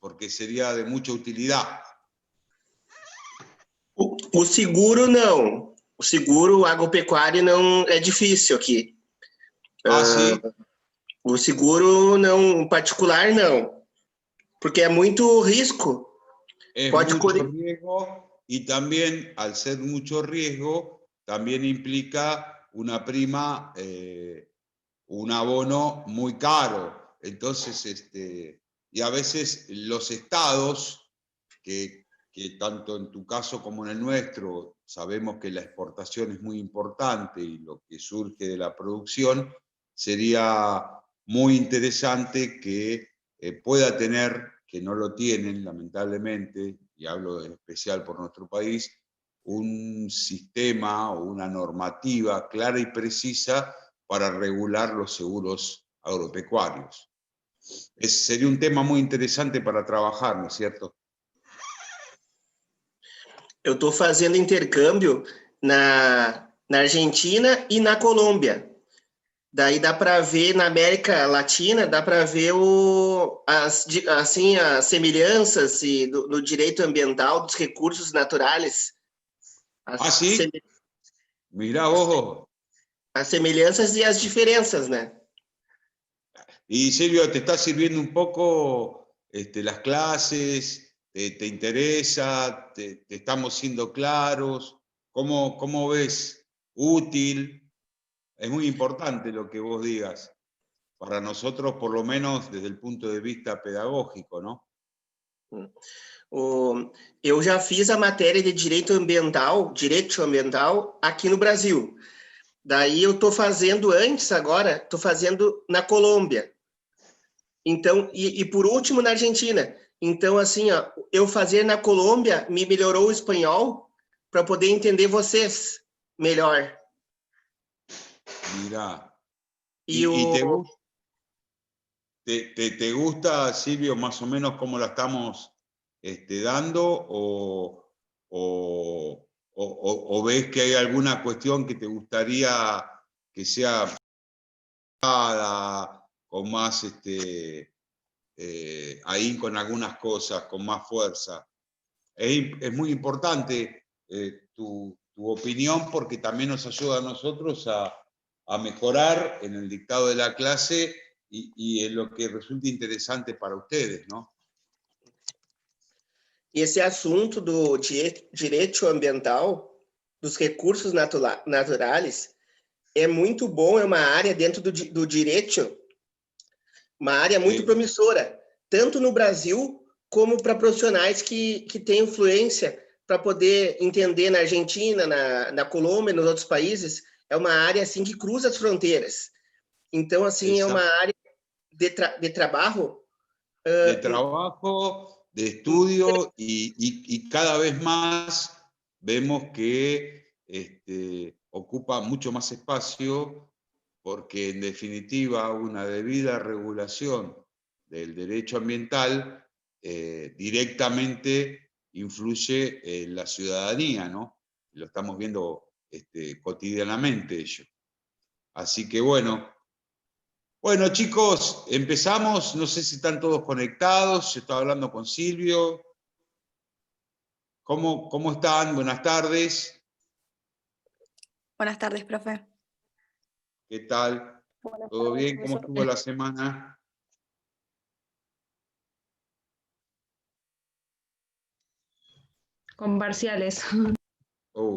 porque sería de mucha utilidad. O seguro não. O seguro agropecuário não é difícil aqui. Sí. O seguro não, particular não. Porque é muito risco. Es mucho riesgo y también, al ser mucho riesgo, también implica una prima, un abono muy caro. Entonces, y a veces los estados, que tanto en tu caso como en el nuestro, sabemos que la exportación es muy importante y lo que surge de la producción, sería muy interesante que pueda tener, que no lo tienen lamentablemente, y hablo en especial por nuestro país, un sistema o una normativa clara y precisa para regular los seguros agropecuarios. Sería un tema muy interesante para trabajar, ¿no es cierto? Eu estou fazendo intercâmbio na Argentina e na Colômbia. Daí dá para ver, na América Latina, dá para ver as semelhanças do direito ambiental, dos recursos naturais. ¿Sí? Mirá vos. As semelhanças e as diferenças, né? Y Silvio, ¿te está sirviendo un poco las clases? ¿Te interesa? ¿Te estamos siendo claros? ¿Cómo ves? ¿Útil? Es muy importante lo que vos digas. Para nosotros, por lo menos, desde el punto de vista pedagógico, ¿no? Eu já fiz a matéria de direito ambiental aqui no Brasil. Daí eu estou fazendo agora, estou fazendo na Colômbia. Então, e por último na Argentina. Então, assim, ó, eu fazer na Colômbia me melhorou o espanhol para poder entender vocês melhor. Mirá. ¿Te gusta, Silvio, más o menos cómo la estamos dando? ¿O ves que hay alguna cuestión que te gustaría que sea con más ahí con algunas cosas, con más fuerza? Es muy importante tu opinión, porque también nos ayuda a nosotros a mejorar en el dictado de la clase y en lo que resulte interesante para ustedes, ¿no? Esse assunto do direito ambiental, dos recursos naturais, é muito bom, é uma área dentro do direito, uma área muito promissora, tanto no Brasil como para profissionais que têm influência para poder entender na Argentina, na Colômbia, nos outros países. É uma área assim que cruza as fronteiras. Então, assim, é uma área de trabalho. De trabajo, de estudio, y cada vez más vemos que ocupa mucho más espacio, porque en definitiva una debida regulación del derecho ambiental directamente influye en la ciudadanía, ¿no? Lo estamos viendo cotidianamente ello. Así que bueno, chicos, empezamos. No sé si están todos conectados. Yo estaba hablando con Silvio. ¿Cómo están? Buenas tardes. Buenas tardes, profe. ¿Qué tal? ¿Todo bien? ¿Cómo estuvo la semana? Con parciales.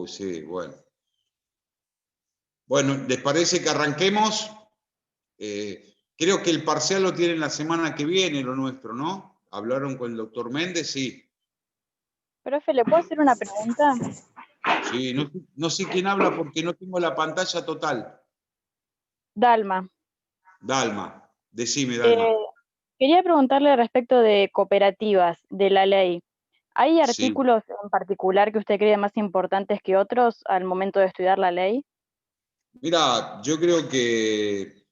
Sí, bueno. Bueno, ¿les parece que arranquemos? Creo que el parcial lo tienen la semana que viene, lo nuestro, ¿no? ¿Hablaron con el doctor Méndez? Sí. Profe, ¿le puedo hacer una pregunta? Sí, no sé quién habla porque no tengo la pantalla total. Dalma. Dalma, decime, Dalma. Quería preguntarle respecto de cooperativas, de la ley. ¿Hay artículos en particular que usted cree más importantes que otros al momento de estudiar la ley? Mira, yo creo que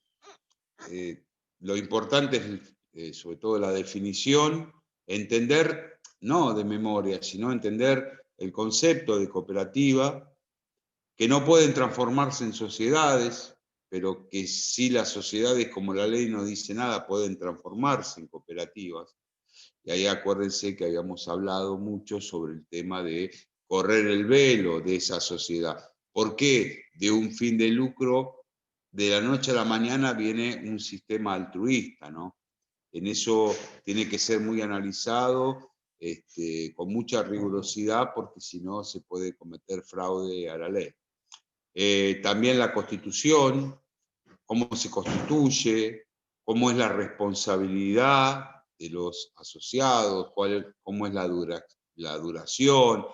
lo importante es sobre todo la definición, entender, no de memoria, sino entender el concepto de cooperativa, que no pueden transformarse en sociedades, pero que sí las sociedades, como la ley no dice nada, pueden transformarse en cooperativas. Y ahí acuérdense que habíamos hablado mucho sobre el tema de correr el velo de esa sociedad. ¿Por qué de un fin de lucro, de la noche a la mañana viene un sistema altruista, ¿no? En eso tiene que ser muy analizado, con mucha rigurosidad, porque si no se puede cometer fraude a la ley. También la Constitución, cómo se constituye, cómo es la responsabilidad de los asociados, cómo es la duración,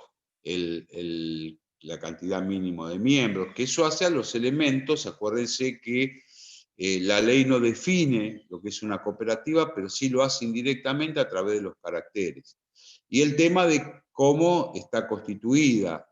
la cantidad mínima de miembros, que eso hace a los elementos. Acuérdense que la ley no define lo que es una cooperativa, pero sí lo hace indirectamente a través de los caracteres. Y el tema de cómo está constituida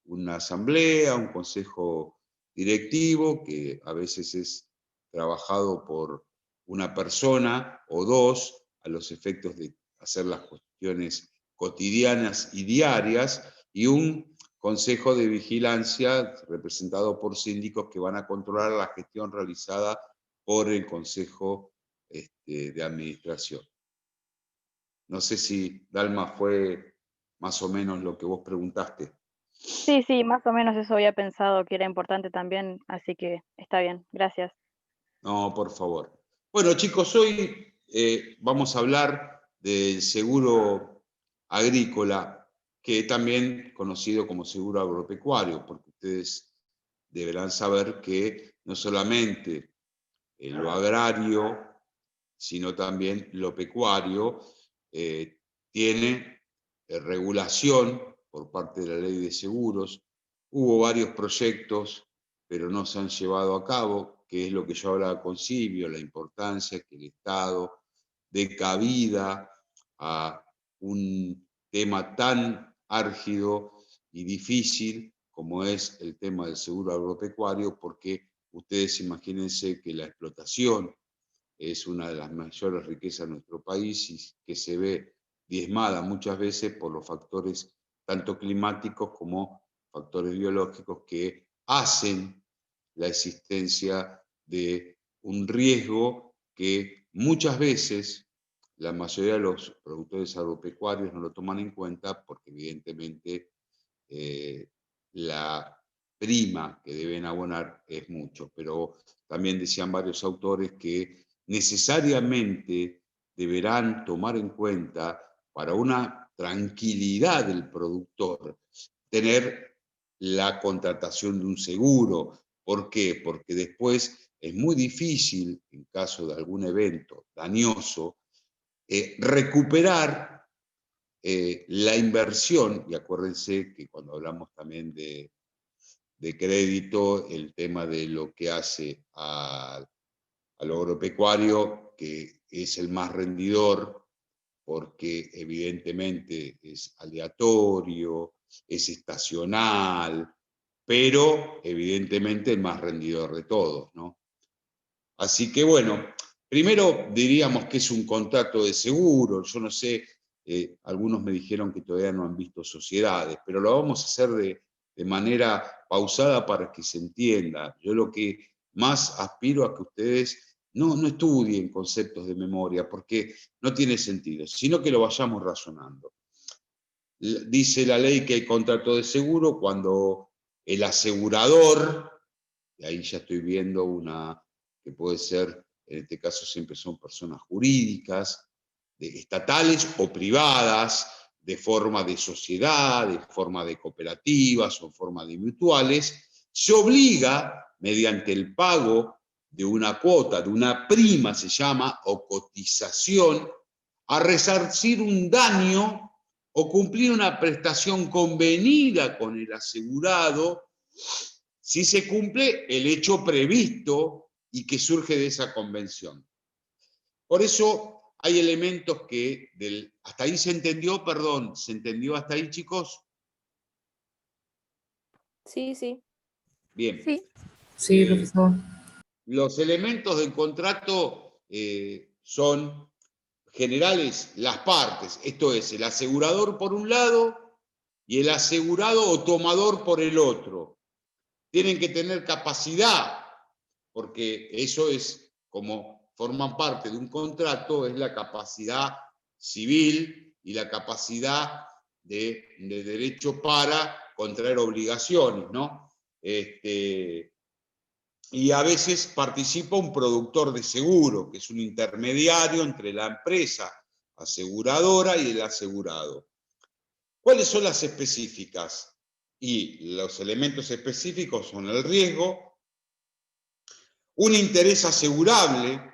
una asamblea, un consejo directivo, que a veces es trabajado por una persona o dos, a los efectos de hacer las cuestiones cotidianas y diarias, y un consejo de vigilancia representado por síndicos que van a controlar la gestión realizada por el consejo de administración. No sé si, Dalma, fue más o menos lo que vos preguntaste. Sí, sí, más o menos eso había pensado que era importante también, así que está bien, gracias. No, por favor. Bueno, chicos, hoy vamos a hablar del seguro agrícola, que también conocido como seguro agropecuario, porque ustedes deberán saber que no solamente lo agrario, sino también lo pecuario tiene regulación por parte de la ley de seguros. Hubo varios proyectos, pero no se han llevado a cabo, que es lo que yo hablaba con Silvio, la importancia que el Estado dé cabida a un tema tan álgido y difícil como es el tema del seguro agropecuario, porque ustedes imagínense que la explotación es una de las mayores riquezas de nuestro país y que se ve diezmada muchas veces por los factores tanto climáticos como factores biológicos que hacen la existencia de un riesgo que muchas veces la mayoría de los productores agropecuarios no lo toman en cuenta, porque evidentemente la prima que deben abonar es mucho. Pero también decían varios autores que necesariamente deberán tomar en cuenta, para una tranquilidad del productor, tener la contratación de un seguro. ¿Por qué? Porque después es muy difícil, en caso de algún evento dañoso, recuperar la inversión. Y acuérdense que cuando hablamos también de crédito, el tema de lo que hace al agropecuario, que es el más rendidor, porque evidentemente es aleatorio, es estacional, pero evidentemente el más rendidor de todos, ¿no? Así que bueno, primero diríamos que es un contrato de seguro. Yo no sé, algunos me dijeron que todavía no han visto sociedades, pero lo vamos a hacer de manera pausada para que se entienda. Yo lo que más aspiro a que ustedes no estudien conceptos de memoria, porque no tiene sentido, sino que lo vayamos razonando. Dice la ley que hay contrato de seguro cuando el asegurador, y ahí ya estoy viendo una que puede ser, en este caso siempre son personas jurídicas, estatales o privadas, de forma de sociedad, de forma de cooperativas o forma de mutuales, se obliga, mediante el pago de una cuota, de una prima se llama, o cotización, a resarcir un daño o cumplir una prestación convenida con el asegurado, si se cumple el hecho previsto y que surge de esa convención. Por eso hay elementos que, ¿hasta ahí se entendió? Perdón, ¿se entendió hasta ahí, chicos? Sí, sí. Bien. Sí. Sí, profesor. Los elementos del contrato son generales, las partes, esto es, el asegurador por un lado y el asegurado o tomador por el otro. Tienen que tener capacidad, porque eso es como forman parte de un contrato, es la capacidad civil y la capacidad de derecho para contraer obligaciones, ¿no? Y a veces participa un productor de seguro, que es un intermediario entre la empresa aseguradora y el asegurado. ¿Cuáles son las específicas? Y los elementos específicos son el riesgo, un interés asegurable,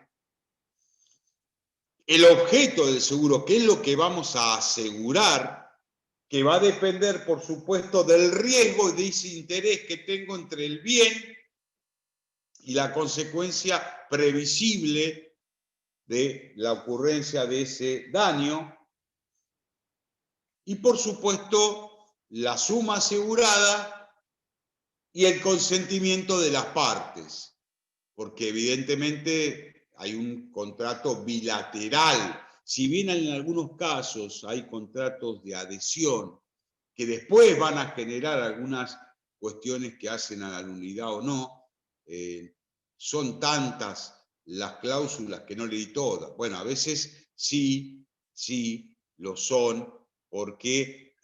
el objeto del seguro, qué es lo que vamos a asegurar, que va a depender, por supuesto, del riesgo y de ese interés que tengo entre el bien y la consecuencia previsible de la ocurrencia de ese daño. Y, por supuesto, la suma asegurada y el consentimiento de las partes, porque evidentemente hay un contrato bilateral. Si bien en algunos casos hay contratos de adhesión que después van a generar algunas cuestiones que hacen a la nulidad o no, son tantas las cláusulas que no leí todas. Bueno, a veces sí lo son, porque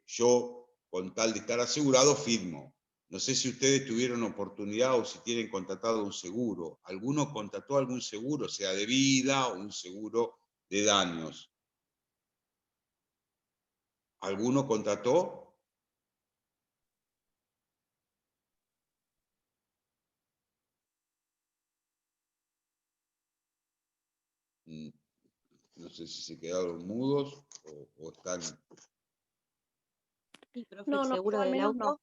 yo, con tal de estar asegurado, firmo. No sé si ustedes tuvieron oportunidad o si tienen contratado un seguro. ¿Alguno contrató algún seguro, sea de vida o un seguro de daños? ¿Alguno contrató? No sé si se quedaron mudos o están... No, ¿El seguro al del menos auto? no.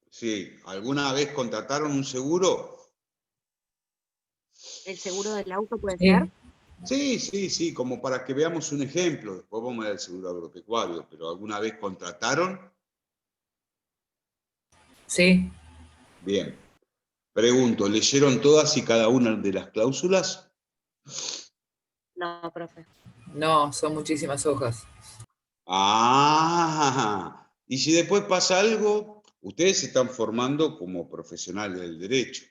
Sí, ¿alguna vez contrataron un seguro? ¿El seguro del auto puede Sí. ser? Sí, como para que veamos un ejemplo. Después vamos a ver el seguro agropecuario, pero ¿alguna vez contrataron? Sí. Bien. Pregunto, ¿leyeron todas y cada una de las cláusulas? No, profe. No, son muchísimas hojas. Ah, y si después pasa algo, ustedes se están formando como profesionales del derecho.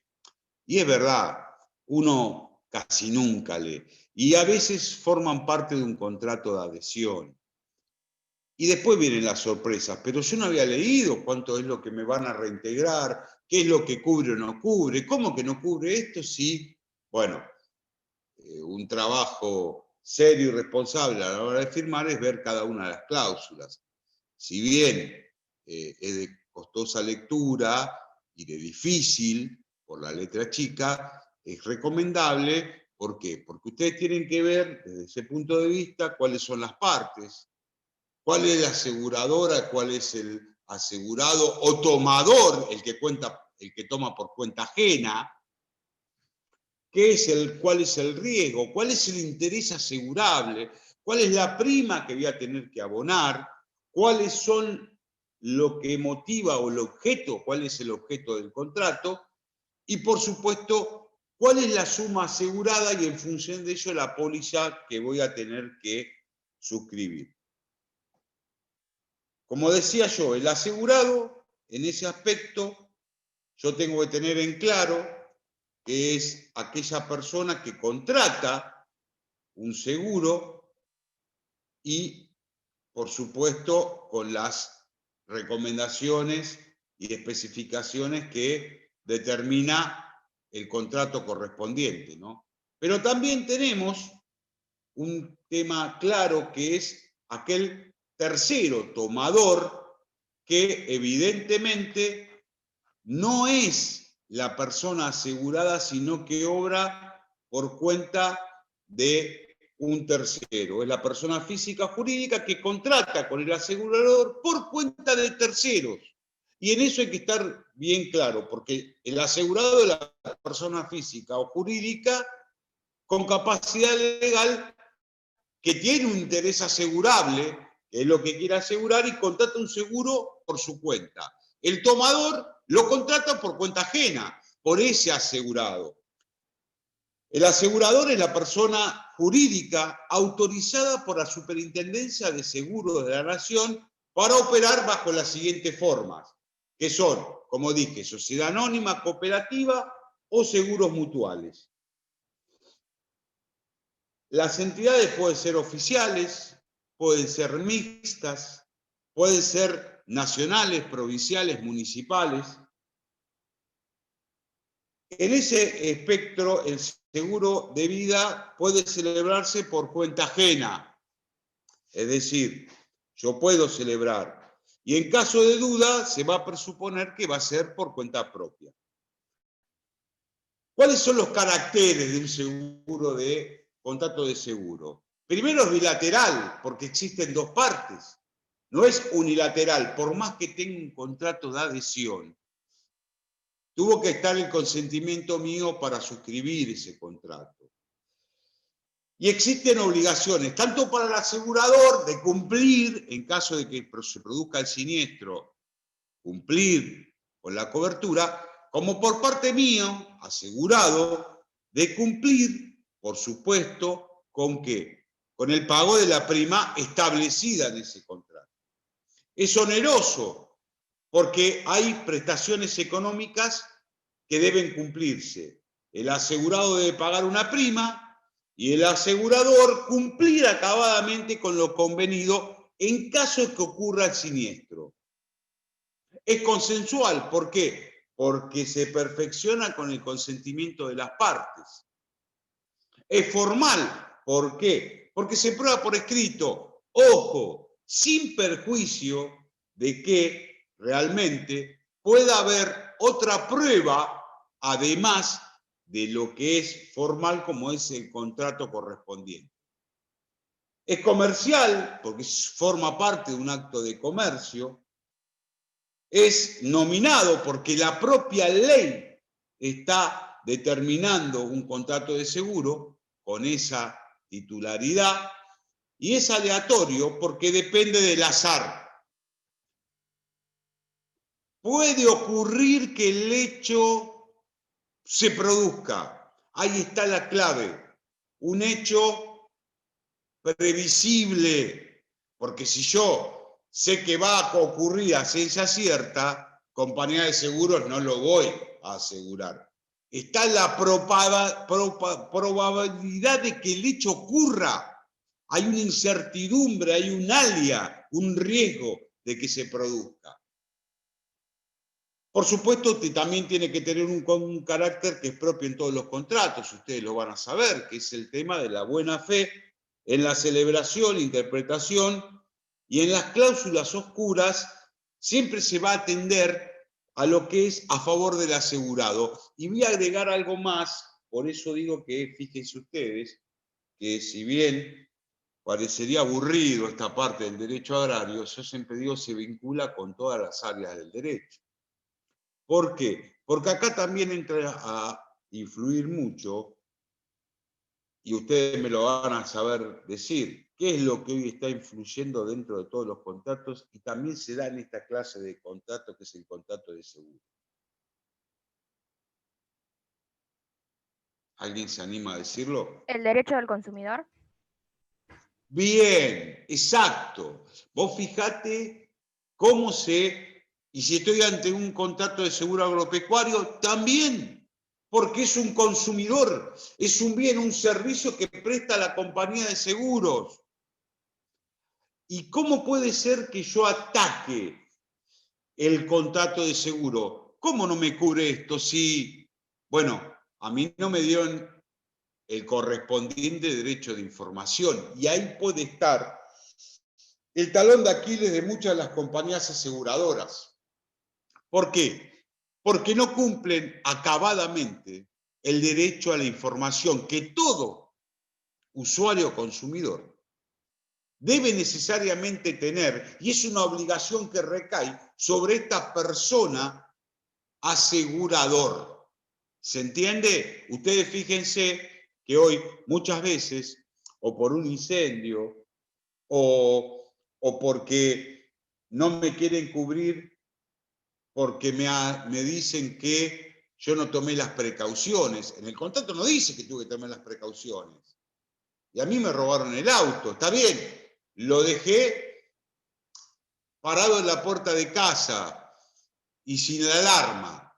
Y es verdad, uno casi nunca lee. Y a veces forman parte de un contrato de adhesión. Y después vienen las sorpresas, pero yo no había leído cuánto es lo que me van a reintegrar, qué es lo que cubre o no cubre, cómo que no cubre esto, sí. Bueno, un trabajo serio y responsable a la hora de firmar es ver cada una de las cláusulas. Si bien es de costosa lectura y de difícil por la letra chica, es recomendable. ¿Por qué? Porque ustedes tienen que ver desde ese punto de vista cuáles son las partes, cuál es la aseguradora, cuál es el asegurado o tomador, el que toma por cuenta ajena, cuál es el riesgo, cuál es el interés asegurable, cuál es la prima que voy a tener que abonar, cuáles son lo que motiva o el objeto, cuál es el objeto del contrato, y por supuesto, cuál es la suma asegurada y en función de ello la póliza que voy a tener que suscribir. Como decía yo, el asegurado, en ese aspecto, yo tengo que tener en claro que es aquella persona que contrata un seguro y, por supuesto, con las recomendaciones y especificaciones que determina el contrato correspondiente, ¿no? Pero también tenemos un tema claro que es aquel tercero tomador que evidentemente no es la persona asegurada, sino que obra por cuenta de un tercero. Es la persona física jurídica que contrata con el asegurador por cuenta de terceros. Y en eso hay que estar bien claro, porque el asegurado es la persona física o jurídica con capacidad legal que tiene un interés asegurable, que es lo que quiere asegurar, y contrata un seguro por su cuenta. El tomador lo contrata por cuenta ajena, por ese asegurado. El asegurador es la persona jurídica autorizada por la Superintendencia de Seguros de la Nación para operar bajo las siguientes formas, que son, como dije, sociedad anónima, cooperativa o seguros mutuales. Las entidades pueden ser oficiales, pueden ser mixtas, pueden ser nacionales, provinciales, municipales. En ese espectro, el seguro de vida puede celebrarse por cuenta ajena. Es decir, yo puedo celebrar. Y en caso de duda, se va a presuponer que va a ser por cuenta propia. ¿Cuáles son los caracteres de un seguro de contrato de seguro? Primero es bilateral, porque existen dos partes. No es unilateral, por más que tenga un contrato de adhesión. Tuvo que estar el consentimiento mío para suscribir ese contrato. Y existen obligaciones, tanto para el asegurador de cumplir, en caso de que se produzca el siniestro, cumplir con la cobertura, como por parte mío, asegurado, de cumplir, por supuesto, ¿con qué? Con el pago de la prima establecida en ese contrato. Es oneroso, porque hay prestaciones económicas que deben cumplirse. El asegurado debe pagar una prima y el asegurador cumplir acabadamente con lo convenido en caso de que ocurra el siniestro. Es consensual, ¿por qué? Porque se perfecciona con el consentimiento de las partes. Es formal, ¿por qué? Porque se prueba por escrito, ojo, sin perjuicio de que realmente pueda haber otra prueba, además de lo que es formal, como es el contrato correspondiente. Es comercial, porque forma parte de un acto de comercio. Es nominado porque la propia ley está determinando un contrato de seguro con esa titularidad, y es aleatorio porque depende del azar. Puede ocurrir que el hecho se produzca. Ahí está la clave. Un hecho previsible, porque si yo sé que va a ocurrir a ciencia cierta, compañía de seguros no lo voy a asegurar. Está la probabilidad de que el hecho ocurra. Hay una incertidumbre, hay un alia, un riesgo de que se produzca. Por supuesto, también tiene que tener un carácter que es propio en todos los contratos, ustedes lo van a saber, que es el tema de la buena fe en la celebración, interpretación, y en las cláusulas oscuras siempre se va a atender a lo que es a favor del asegurado. Y voy a agregar algo más, por eso digo que, fíjense ustedes, que si bien parecería aburrido esta parte del derecho agrario, yo siempre digo se vincula con todas las áreas del derecho. ¿Por qué? Porque acá también entra a influir mucho, y ustedes me lo van a saber decir, qué es lo que hoy está influyendo dentro de todos los contratos y también se da en esta clase de contrato que es el contrato de seguro. ¿Alguien se anima a decirlo? ¿El derecho del consumidor? Bien, exacto. Vos fijate cómo y si estoy ante un contrato de seguro agropecuario, también, porque es un consumidor, es un bien, un servicio que presta la compañía de seguros. ¿Y cómo puede ser que yo ataque el contrato de seguro? ¿Cómo no me cubre esto si, bueno, a mí no me dieron el correspondiente derecho de información? Y ahí puede estar el talón de Aquiles de muchas de las compañías aseguradoras. ¿Por qué? Porque no cumplen acabadamente el derecho a la información que todo usuario o consumidor debe necesariamente tener, y es una obligación que recae sobre esta persona asegurador. ¿Se entiende? Ustedes fíjense que hoy muchas veces, o por un incendio, o porque no me quieren cubrir porque me dicen que yo no tomé las precauciones. En el contrato no dice que tuve que tomar las precauciones. Y a mí me robaron el auto. Está bien, lo dejé parado en la puerta de casa y sin alarma.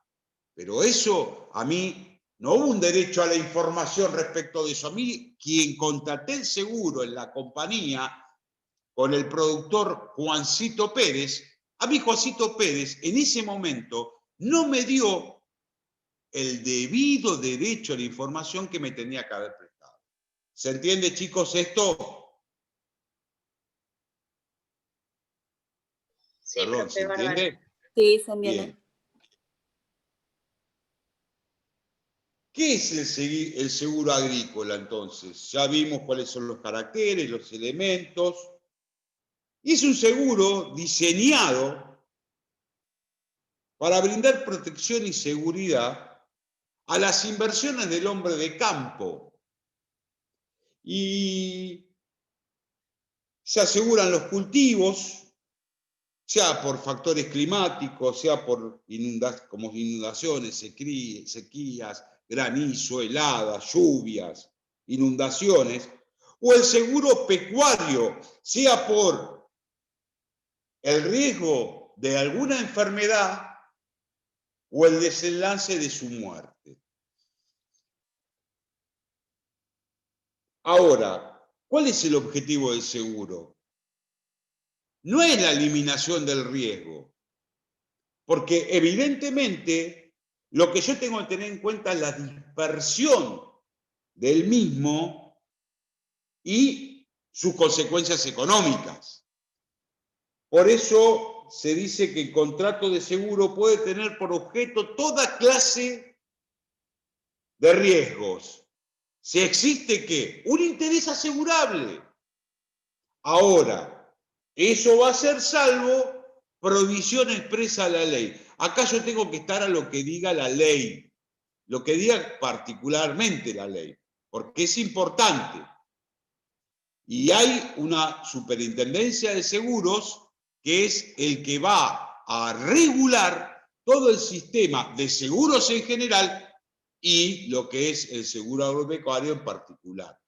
Pero eso a mí No hubo un derecho a la información respecto de eso. A mí, quien contraté el seguro en la compañía con el productor Juancito Pérez, a mí Juancito Pérez en ese momento no me dio el debido derecho a la información que me tenía que haber prestado. ¿Se entiende, chicos, esto? Sí, Perdón, profe, ¿se entiende? bárbaro. Sí, se entiende. Bien. ¿Qué es el seguro agrícola entonces? Ya vimos cuáles son los caracteres, los elementos. Y es un seguro diseñado para brindar protección y seguridad a las inversiones del hombre de campo. Y se aseguran los cultivos, sea por factores climáticos, sea por como inundaciones, sequías, granizo, heladas, lluvias, inundaciones, o el seguro pecuario, sea por el riesgo de alguna enfermedad o el desenlace de su muerte. Ahora, ¿cuál es el objetivo del seguro? No es la eliminación del riesgo, porque evidentemente lo que yo tengo que tener en cuenta es la dispersión del mismo y sus consecuencias económicas. Por eso se dice que el contrato de seguro puede tener por objeto toda clase de riesgos. Si existe, ¿qué? Un interés asegurable. Ahora, eso va a ser salvo provisión expresa a la ley. Acá yo tengo que estar a lo que diga la ley, lo que diga particularmente la ley, porque es importante. Y hay una superintendencia de seguros que es el que va a regular todo el sistema de seguros en general y lo que es el seguro agropecuario en particular.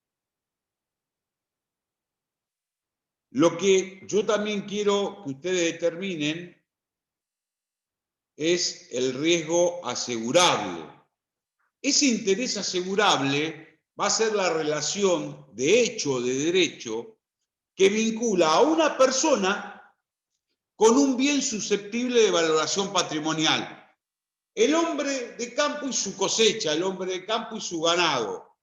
Lo que yo también quiero que ustedes determinen es el riesgo asegurable. Ese interés asegurable va a ser la relación de hecho o de derecho que vincula a una persona con un bien susceptible de valoración patrimonial. El hombre de campo y su cosecha, el hombre de campo y su ganado,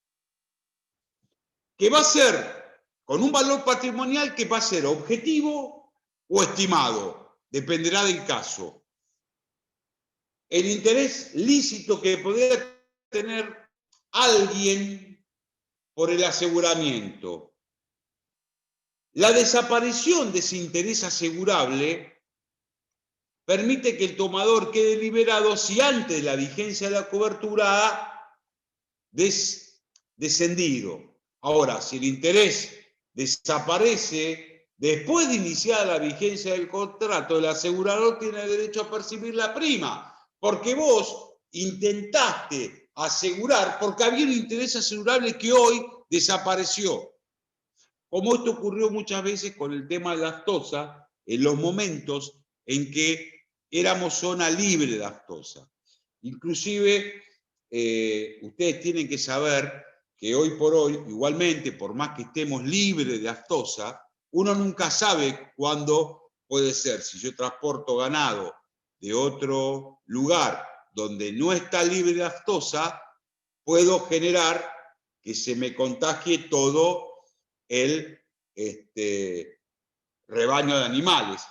que va a ser con un valor patrimonial que va a ser objetivo o estimado, dependerá del caso. El interés lícito que podría tener alguien por el aseguramiento. La desaparición de ese interés asegurable permite que el tomador quede liberado si antes de la vigencia de la cobertura ha descendido. Ahora, si el interés desaparece después de iniciar la vigencia del contrato, el asegurador tiene derecho a percibir la prima, porque vos intentaste asegurar, porque había un interés asegurable que hoy desapareció. Como esto ocurrió muchas veces con el tema de la aftosa, en los momentos en que éramos zona libre de aftosa. Inclusive, ustedes tienen que saber que hoy por hoy, igualmente, por más que estemos libres de aftosa, uno nunca sabe cuándo puede ser. Si yo transporto ganado de otro lugar donde no está libre de aftosa, puedo generar que se me contagie todo el rebaño de animales.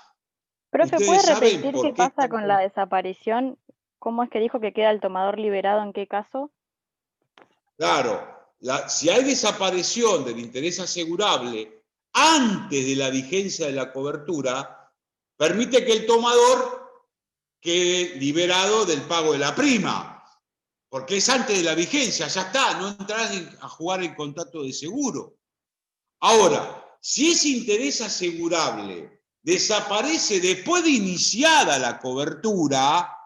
Profe, Ustedes ¿puede saben repetir por qué qué pasa con la desaparición? ¿Cómo es que dijo que queda el tomador liberado en qué caso? Claro, si hay desaparición del interés asegurable antes de la vigencia de la cobertura, permite que el tomador quede liberado del pago de la prima, porque es antes de la vigencia, ya está, no entrarás a jugar el contrato de seguro. Ahora, si ese interés asegurable desaparece después de iniciada la cobertura,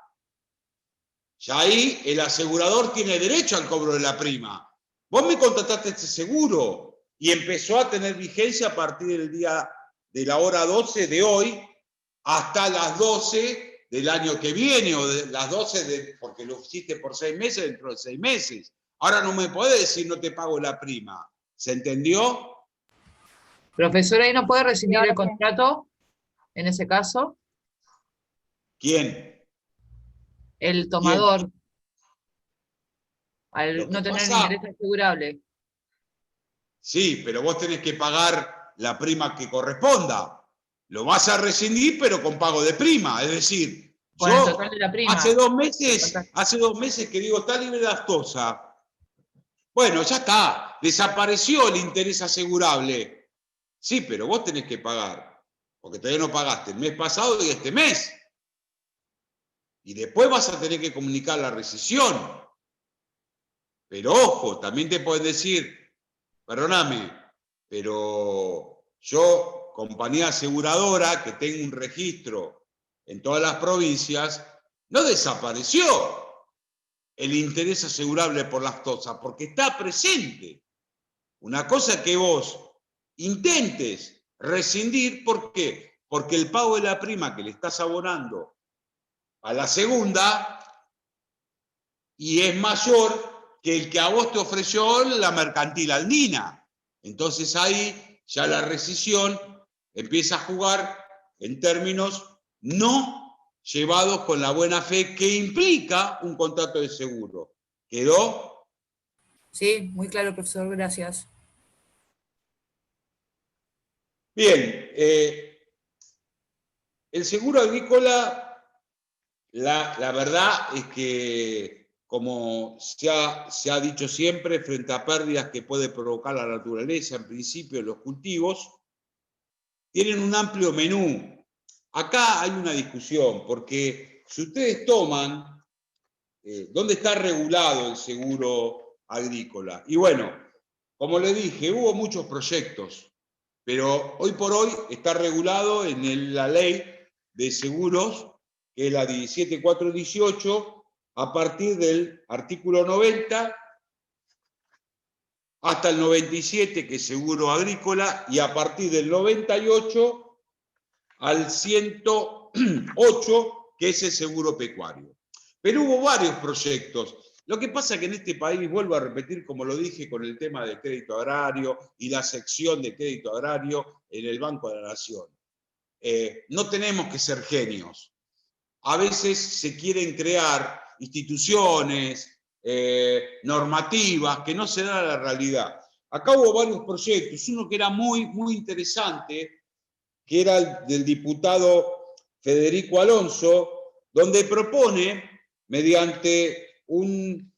ya ahí el asegurador tiene derecho al cobro de la prima. Vos me contrataste este seguro y empezó a tener vigencia a partir del día de la hora 12 de hoy hasta las 12 del año que viene, o de las 12, porque lo hiciste por 6 meses, dentro de 6 meses. Ahora no me podés decir no te pago la prima. ¿Se entendió? Profesora, ¿y no puede rescindir ahora el contrato en ese caso? ¿Quién? El tomador, Lo al que no tener pasa- interés asegurable. Sí, pero vos tenés que pagar la prima que corresponda. Lo vas a rescindir, pero con pago de prima. Es decir, Con el yo total de la prima. hace 2 meses que digo, está libre de aftosa. Bueno, ya está. Desapareció el interés asegurable. Sí, pero vos tenés que pagar. Porque todavía no pagaste el mes pasado y este mes. Y después vas a tener que comunicar la rescisión. Pero ojo, también te pueden decir, perdóname, pero yo, compañía aseguradora, que tengo un registro en todas las provincias, no desapareció el interés asegurable por la aftosa, porque está presente. Una cosa es que vos intentes rescindir, ¿por qué? Porque el pago de la prima que le estás abonando a la segunda y es mayor que el que a vos te ofreció la mercantil andina. Entonces ahí ya la rescisión empieza a jugar en términos no llevados con la buena fe que implica un contrato de seguro. ¿Quedó? Sí, muy claro, profesor, gracias. Bien, el seguro agrícola, la verdad es que, como se ha dicho siempre, frente a pérdidas que puede provocar la naturaleza, en principio los cultivos, tienen un amplio menú. Acá hay una discusión, porque si ustedes toman, ¿dónde está regulado el seguro agrícola? Y bueno, como le dije, hubo muchos proyectos, pero hoy por hoy está regulado en la ley de seguros, que es la 17418, a partir del artículo 90 hasta el 97, que es seguro agrícola, y a partir del 98 al 108, que es el seguro pecuario. Pero hubo varios proyectos. Lo que pasa es que en este país, vuelvo a repetir, como lo dije con el tema del crédito agrario y la sección de crédito agrario en el Banco de la Nación, no tenemos que ser genios. A veces se quieren crear instituciones, normativas, que no se dan a la realidad. Acá hubo varios proyectos, uno que era muy, muy interesante, que era el del diputado Federico Alonso, donde propone, mediante un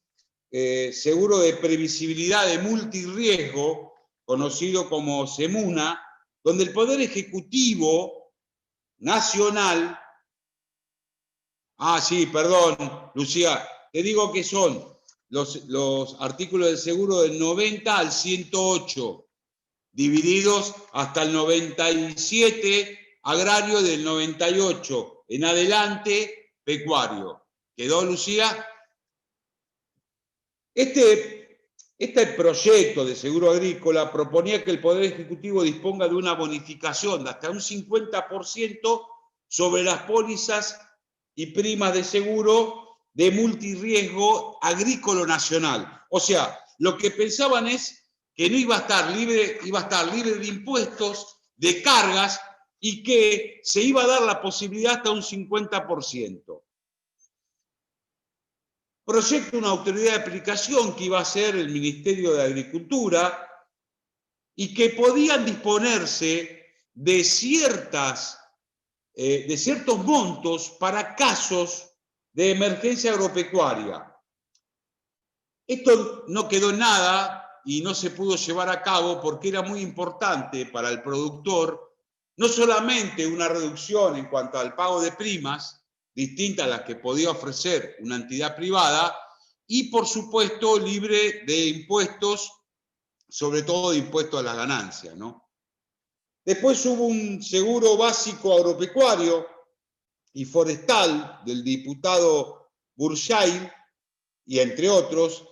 seguro de previsibilidad de multirriesgo, conocido como SEMUNA, donde el Poder Ejecutivo Nacional, sí, perdón, Lucía, te digo que son los artículos del seguro del 90 al 108, divididos hasta el 97 agrario, del 98 en adelante pecuario. ¿Quedó, Lucía? Este proyecto de seguro agrícola proponía que el Poder Ejecutivo disponga de una bonificación de hasta un 50% sobre las pólizas y primas de seguro de multirriesgo agrícola nacional. O sea, lo que pensaban es que no iba a estar libre, iba a estar libre de impuestos, de cargas, y que se iba a dar la posibilidad hasta un 50%. Proyecto una autoridad de aplicación que iba a ser el Ministerio de Agricultura y que podían disponerse de ciertos montos para casos de emergencia agropecuaria. Esto no quedó en nada y no se pudo llevar a cabo porque era muy importante para el productor, no solamente una reducción en cuanto al pago de primas, distinta a las que podía ofrecer una entidad privada, y por supuesto libre de impuestos, sobre todo de impuestos a las ganancias, ¿no? Después hubo un seguro básico agropecuario y forestal del diputado Burchay, y entre otros,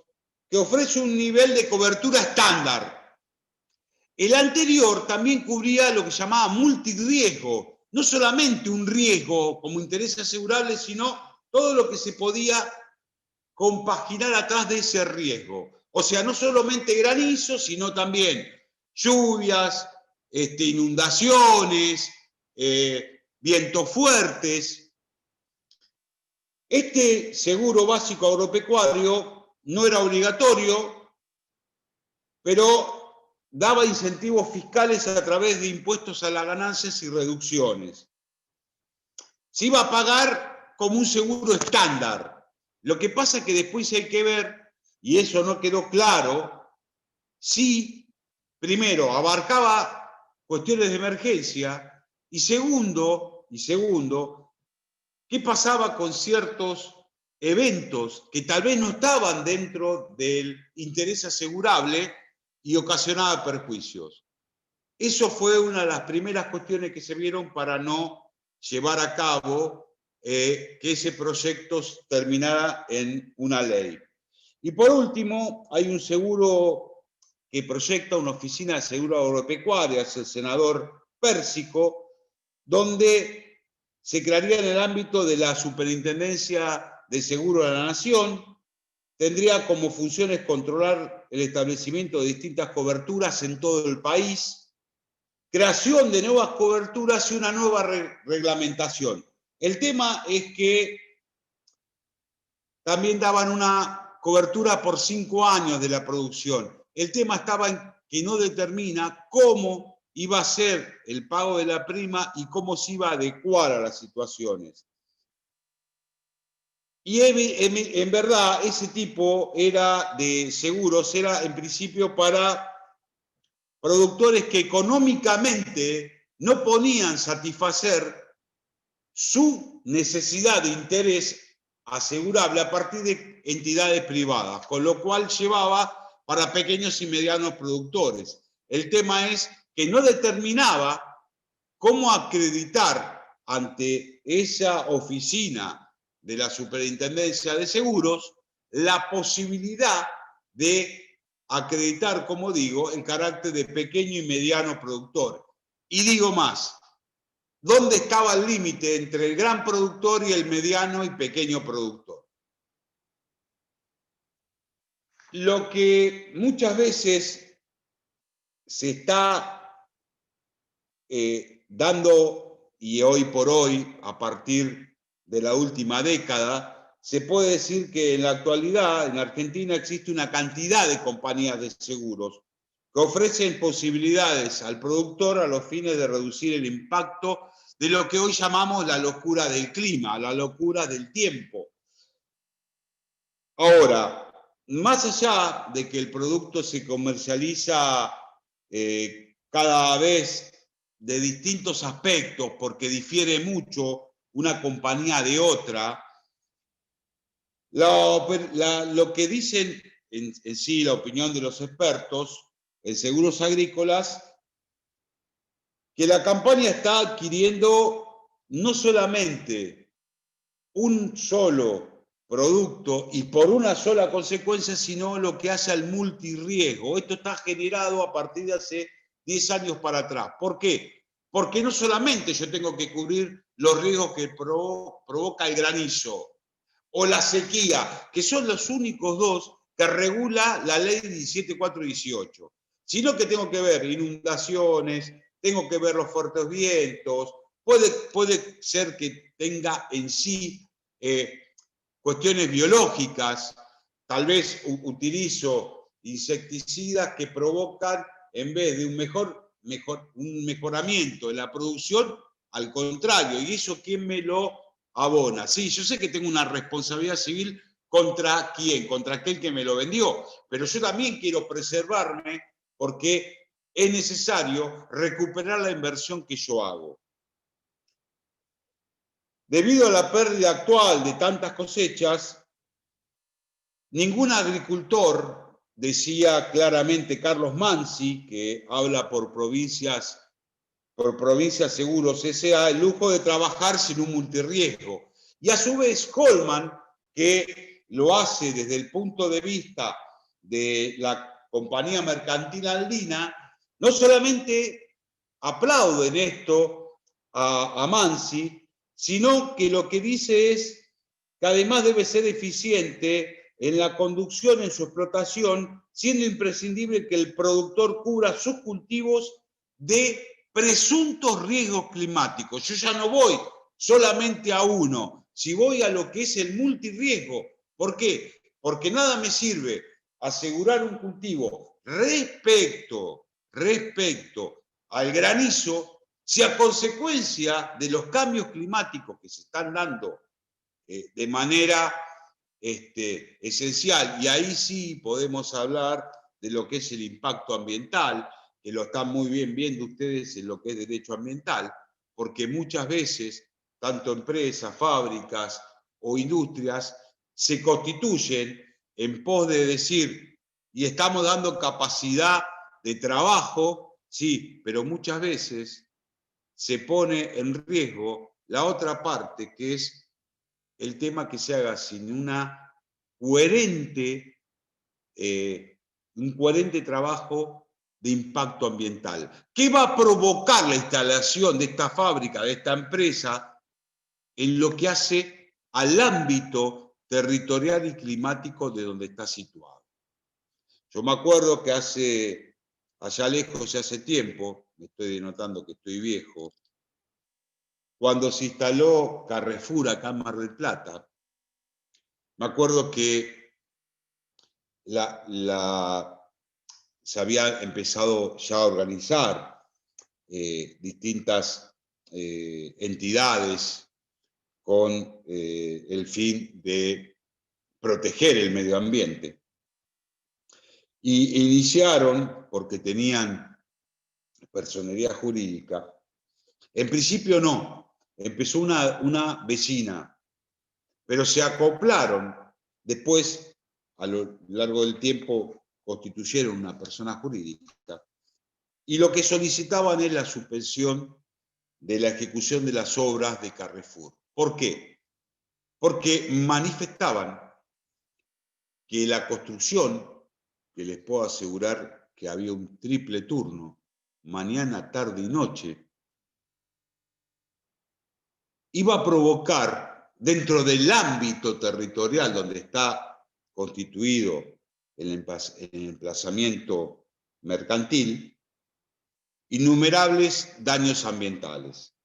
que ofrece un nivel de cobertura estándar. El anterior también cubría lo que llamaba multirriesgo, no solamente un riesgo como interés asegurable, sino todo lo que se podía compaginar atrás de ese riesgo. O sea, no solamente granizo, sino también lluvias, inundaciones, vientos fuertes. Este seguro básico agropecuario no era obligatorio, pero daba incentivos fiscales a través de impuestos a las ganancias y reducciones. Se iba a pagar como un seguro estándar. Lo que pasa es que después hay que ver, y eso no quedó claro, si, primero, abarcaba cuestiones de emergencia, y segundo, ¿qué pasaba con ciertos eventos que tal vez no estaban dentro del interés asegurable y ocasionaba perjuicios? Eso fue una de las primeras cuestiones que se vieron para no llevar a cabo que ese proyecto terminara en una ley. Y por último, hay un seguro que proyecta una oficina de seguro agropecuario, es el senador Pérsico, donde se crearía en el ámbito de la Superintendencia de Seguro de la Nación, tendría como funciones controlar el establecimiento de distintas coberturas en todo el país, creación de nuevas coberturas y una nueva reglamentación. El tema es que también daban una cobertura por 5 años de la producción. El tema estaba en que no determina cómo iba a ser el pago de la prima y cómo se iba a adecuar a las situaciones. Y en verdad ese tipo de seguros era en principio para productores que económicamente no podían satisfacer su necesidad de interés asegurable a partir de entidades privadas, con lo cual llevaba para pequeños y medianos productores. El tema es que no determinaba cómo acreditar ante esa oficina de la Superintendencia de Seguros la posibilidad de acreditar, como digo, el carácter de pequeño y mediano productor. Y digo más, ¿dónde estaba el límite entre el gran productor y el mediano y pequeño productor? Lo que muchas veces se está dando, y hoy por hoy, a partir de la última década, se puede decir que en la actualidad en Argentina existe una cantidad de compañías de seguros que ofrecen posibilidades al productor a los fines de reducir el impacto de lo que hoy llamamos la locura del clima, la locura del tiempo. Ahora, más allá de que el producto se comercializa cada vez de distintos aspectos, porque difiere mucho una compañía de otra, lo que dicen en sí la opinión de los expertos en seguros agrícolas, que la campaña está adquiriendo no solamente un solo producto y por una sola consecuencia, sino lo que hace al multirriesgo. Esto está generado a partir de hace 10 años para atrás. ¿Por qué? Porque no solamente yo tengo que cubrir los riesgos que provoca el granizo o la sequía, que son los únicos dos que regula la ley 17418, sino que tengo que ver inundaciones, tengo que ver los fuertes vientos, puede ser que tenga en sí cuestiones biológicas, tal vez utilizo insecticidas que provocan, en vez de un mejoramiento de la producción, al contrario, y eso ¿quién me lo abona? Sí, yo sé que tengo una responsabilidad civil contra quién, contra aquel que me lo vendió, pero yo también quiero preservarme porque es necesario recuperar la inversión que yo hago. Debido a la pérdida actual de tantas cosechas, ningún agricultor, decía claramente Carlos Mansi, que habla por Provincias Seguros S.A., el lujo de trabajar sin un multirriesgo. Y a su vez Coleman, que lo hace desde el punto de vista de la compañía mercantil andina, no solamente aplauden esto a Mansi, sino que lo que dice es que además debe ser eficiente en la conducción, en su explotación, siendo imprescindible que el productor cubra sus cultivos de presuntos riesgos climáticos. Yo ya no voy solamente a uno, si voy a lo que es el multirriesgo. ¿Por qué? Porque nada me sirve asegurar un cultivo respecto al granizo si a consecuencia de los cambios climáticos que se están dando de manera esencial, y ahí sí podemos hablar de lo que es el impacto ambiental, que lo están muy bien viendo ustedes en lo que es derecho ambiental, porque muchas veces, tanto empresas, fábricas o industrias, se constituyen en pos de decir, y estamos dando capacidad de trabajo, sí, pero muchas veces se pone en riesgo la otra parte, que es el tema que se haga sin una coherente, un coherente trabajo de impacto ambiental. ¿Qué va a provocar la instalación de esta fábrica, de esta empresa, en lo que hace al ámbito territorial y climático de donde está situado? Yo me acuerdo que allá lejos, ya hace tiempo, me estoy denotando que estoy viejo, cuando se instaló Carrefour acá en Mar del Plata, me acuerdo que se había empezado ya a organizar distintas entidades con el fin de proteger el medio ambiente. Y iniciaron, porque tenían personería jurídica, en principio no, empezó una vecina, pero se acoplaron, después, a lo largo del tiempo, constituyeron una persona jurídica, y lo que solicitaban es la suspensión de la ejecución de las obras de Carrefour. ¿Por qué? Porque manifestaban que la construcción, que les puedo asegurar que había un triple turno, mañana, tarde y noche, iba a provocar, dentro del ámbito territorial donde está constituido el emplazamiento mercantil, innumerables daños ambientales.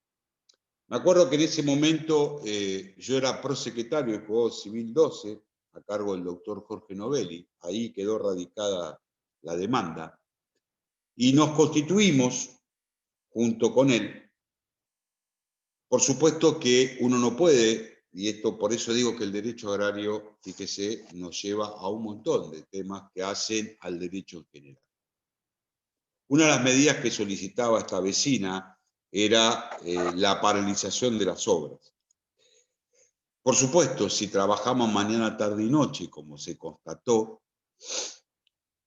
Me acuerdo que en ese momento yo era prosecretario del Juzgado Civil 12, a cargo del doctor Jorge Novelli, ahí quedó radicada la demanda, y nos constituimos junto con él. Por supuesto que uno no puede, y esto por eso digo que el derecho agrario, fíjese, nos lleva a un montón de temas que hacen al derecho en general. Una de las medidas que solicitaba esta vecina era la paralización de las obras. Por supuesto, si trabajamos mañana, tarde y noche, como se constató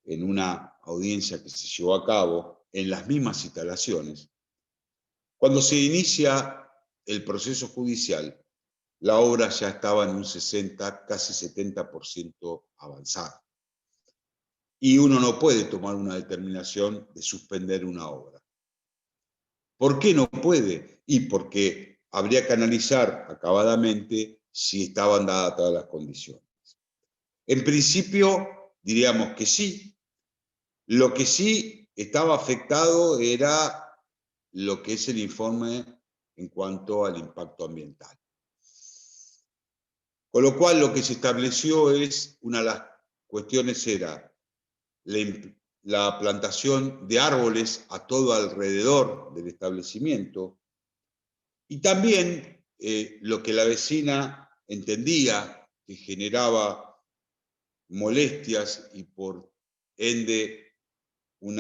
en una audiencia que se llevó a cabo en las mismas instalaciones, cuando se inicia el proceso judicial, la obra ya estaba en un 60, casi 70% avanzada. Y uno no puede tomar una determinación de suspender una obra. ¿Por qué no puede? Y porque habría que analizar acabadamente si estaban dadas todas las condiciones. En principio, diríamos que sí. Lo que sí estaba afectado era lo que es el informe en cuanto al impacto ambiental. Con lo cual, lo que se estableció es, una de las cuestiones era la plantación de árboles a todo alrededor del establecimiento, y también lo que la vecina entendía que generaba molestias y por ende un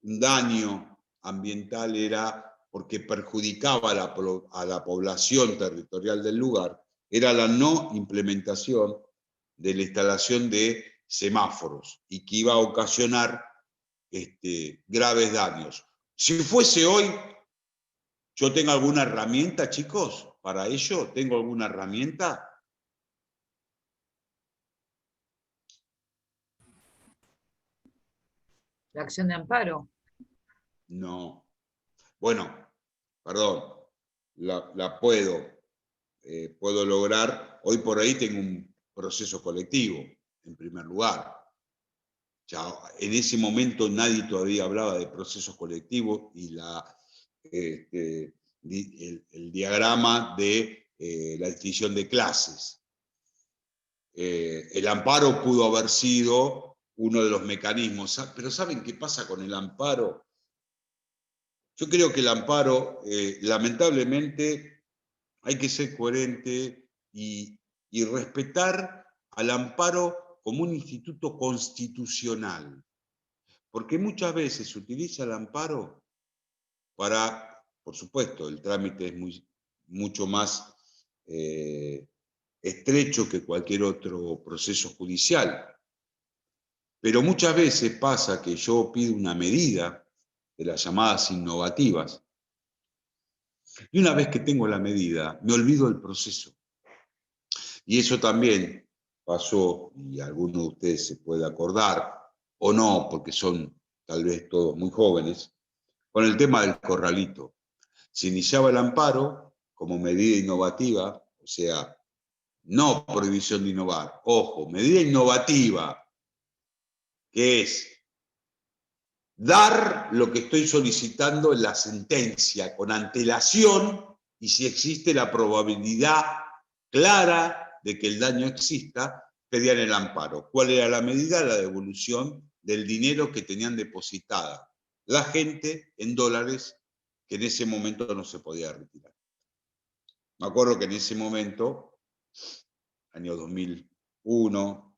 daño ambiental era porque perjudicaba a la población territorial del lugar, era la no implementación de la instalación de semáforos y que iba a ocasionar graves daños. Si fuese hoy, ¿yo tengo alguna herramienta, chicos, para ello? ¿Tengo alguna herramienta? La acción de amparo. No. Bueno, perdón, puedo lograr. Hoy por ahí tengo un proceso colectivo, en primer lugar. Ya, en ese momento nadie todavía hablaba de procesos colectivos y el diagrama de la distinción de clases. El amparo pudo haber sido uno de los mecanismos, pero ¿saben qué pasa con el amparo? Yo creo que el amparo, lamentablemente, hay que ser coherente y respetar al amparo como un instituto constitucional. Porque muchas veces se utiliza el amparo para, por supuesto, el trámite es mucho más estrecho que cualquier otro proceso judicial. Pero muchas veces pasa que yo pido una medida de las llamadas innovativas, y una vez que tengo la medida, me olvido del proceso. Y eso también pasó, y alguno de ustedes se puede acordar, o no, porque son tal vez todos muy jóvenes, con el tema del corralito. Se iniciaba el amparo como medida innovativa, o sea, no prohibición de innovar, ojo, medida innovativa, que es dar lo que estoy solicitando en la sentencia con antelación y si existe la probabilidad clara de que el daño exista, pedían el amparo. ¿Cuál era la medida? La devolución del dinero que tenían depositada la gente en dólares que en ese momento no se podía retirar. Me acuerdo que en ese momento, año 2001,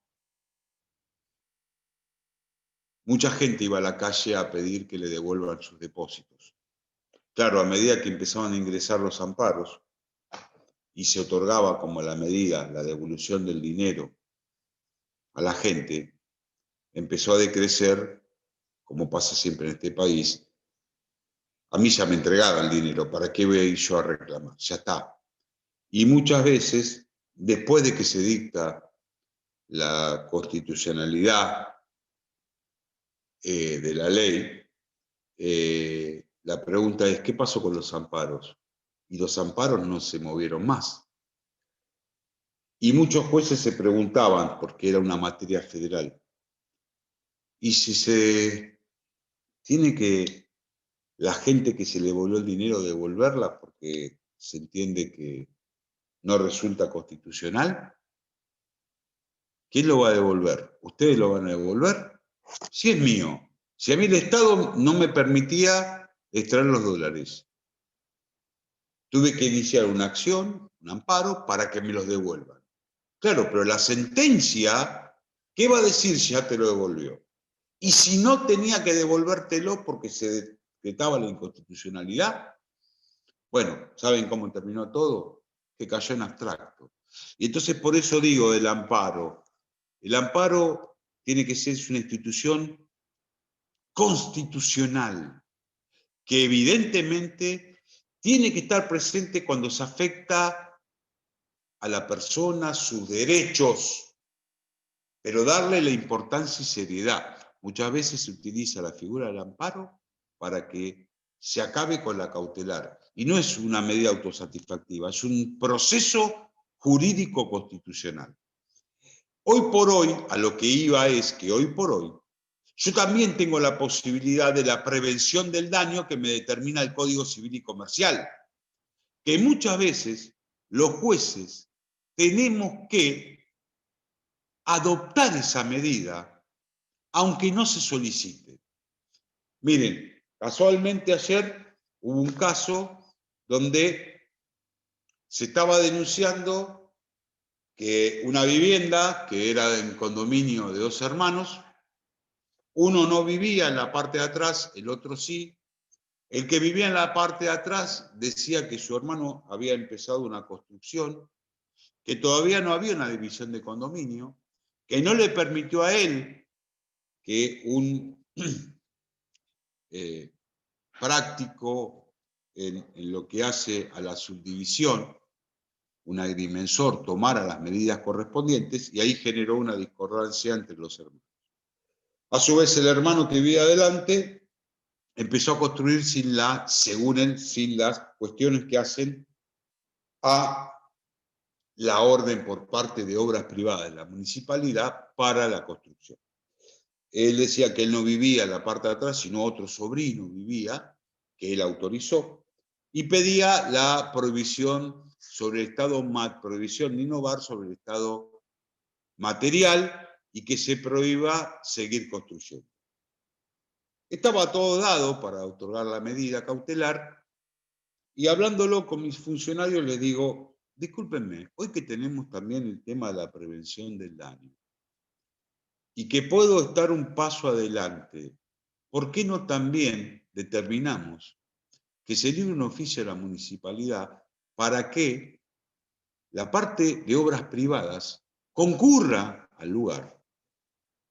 mucha gente iba a la calle a pedir que le devuelvan sus depósitos. Claro, a medida que empezaban a ingresar los amparos y se otorgaba como la medida, la devolución del dinero a la gente, empezó a decrecer, como pasa siempre en este país. A mí ya me entregaron el dinero, ¿para qué voy a ir yo a reclamar? Ya está. Y muchas veces, después de que se dicta la constitucionalidad de la ley, la pregunta es, ¿qué pasó con los amparos? Y los amparos no se movieron más. Y muchos jueces se preguntaban, porque era una materia federal, ¿y si se tiene que la gente que se le volvió el dinero devolverla porque se entiende que no resulta constitucional? ¿Quién lo va a devolver? ¿Ustedes lo van a devolver? Si es mío. Si a mí el Estado no me permitía extraer los dólares, tuve que iniciar una acción, un amparo, para que me los devuelvan. Claro, pero la sentencia, ¿qué va a decir si ya te lo devolvió? Y si no tenía que devolvértelo porque se decretaba la inconstitucionalidad, bueno, ¿saben cómo terminó todo? Que cayó en abstracto. Y entonces por eso digo del amparo. El amparo tiene que ser una institución constitucional, que evidentemente tiene que estar presente cuando se afecta a la persona, sus derechos, pero darle la importancia y seriedad. Muchas veces se utiliza la figura del amparo para que se acabe con la cautelar. Y no es una medida autosatisfactiva, es un proceso jurídico constitucional. Hoy por hoy, a lo que iba es que hoy por hoy, yo también tengo la posibilidad de la prevención del daño que me determina el Código Civil y Comercial, que muchas veces los jueces tenemos que adoptar esa medida, aunque no se solicite. Miren, casualmente ayer hubo un caso donde se estaba denunciando que una vivienda, que era en condominio de dos hermanos, uno no vivía en la parte de atrás, el otro sí. El que vivía en la parte de atrás decía que su hermano había empezado una construcción, que todavía no había una división de condominio, que no le permitió a él que un práctico en lo que hace a la subdivisión, un agrimensor, tomara las medidas correspondientes, y ahí generó una discordancia entre los hermanos. A su vez, el hermano que vivía adelante empezó a construir según él, sin las cuestiones que hacen a la orden por parte de obras privadas de la municipalidad para la construcción. Él decía que él no vivía en la parte de atrás, sino otro sobrino vivía, que él autorizó, y pedía la prohibición sobre el estado, prohibición de innovar sobre el estado material y que se prohíba seguir construyendo. Estaba todo dado para otorgar la medida cautelar y hablándolo con mis funcionarios les digo, discúlpenme, hoy que tenemos también el tema de la prevención del daño y que puedo estar un paso adelante, ¿por qué no también determinamos que se libre un oficio a la municipalidad para que la parte de obras privadas concurra al lugar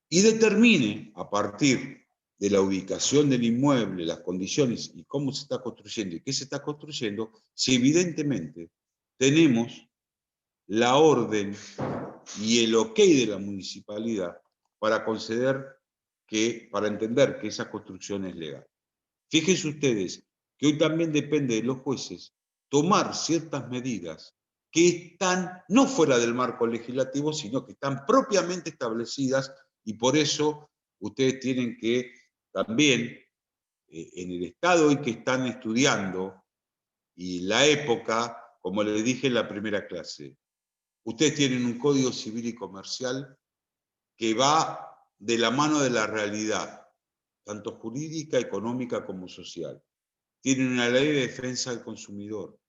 y determine a partir de la ubicación del inmueble, las condiciones y cómo se está construyendo y qué se está construyendo, si evidentemente tenemos la orden y el ok de la municipalidad para para entender que esa construcción es legal. Fíjense ustedes que hoy también depende de los jueces tomar ciertas medidas que están no fuera del marco legislativo, sino que están propiamente establecidas y por eso ustedes tienen que también, en el estado hoy que están estudiando y la época, como les dije en la primera clase, ustedes tienen un código civil y comercial que va de la mano de la realidad, tanto jurídica, económica como social. Tienen una ley de defensa del consumidor.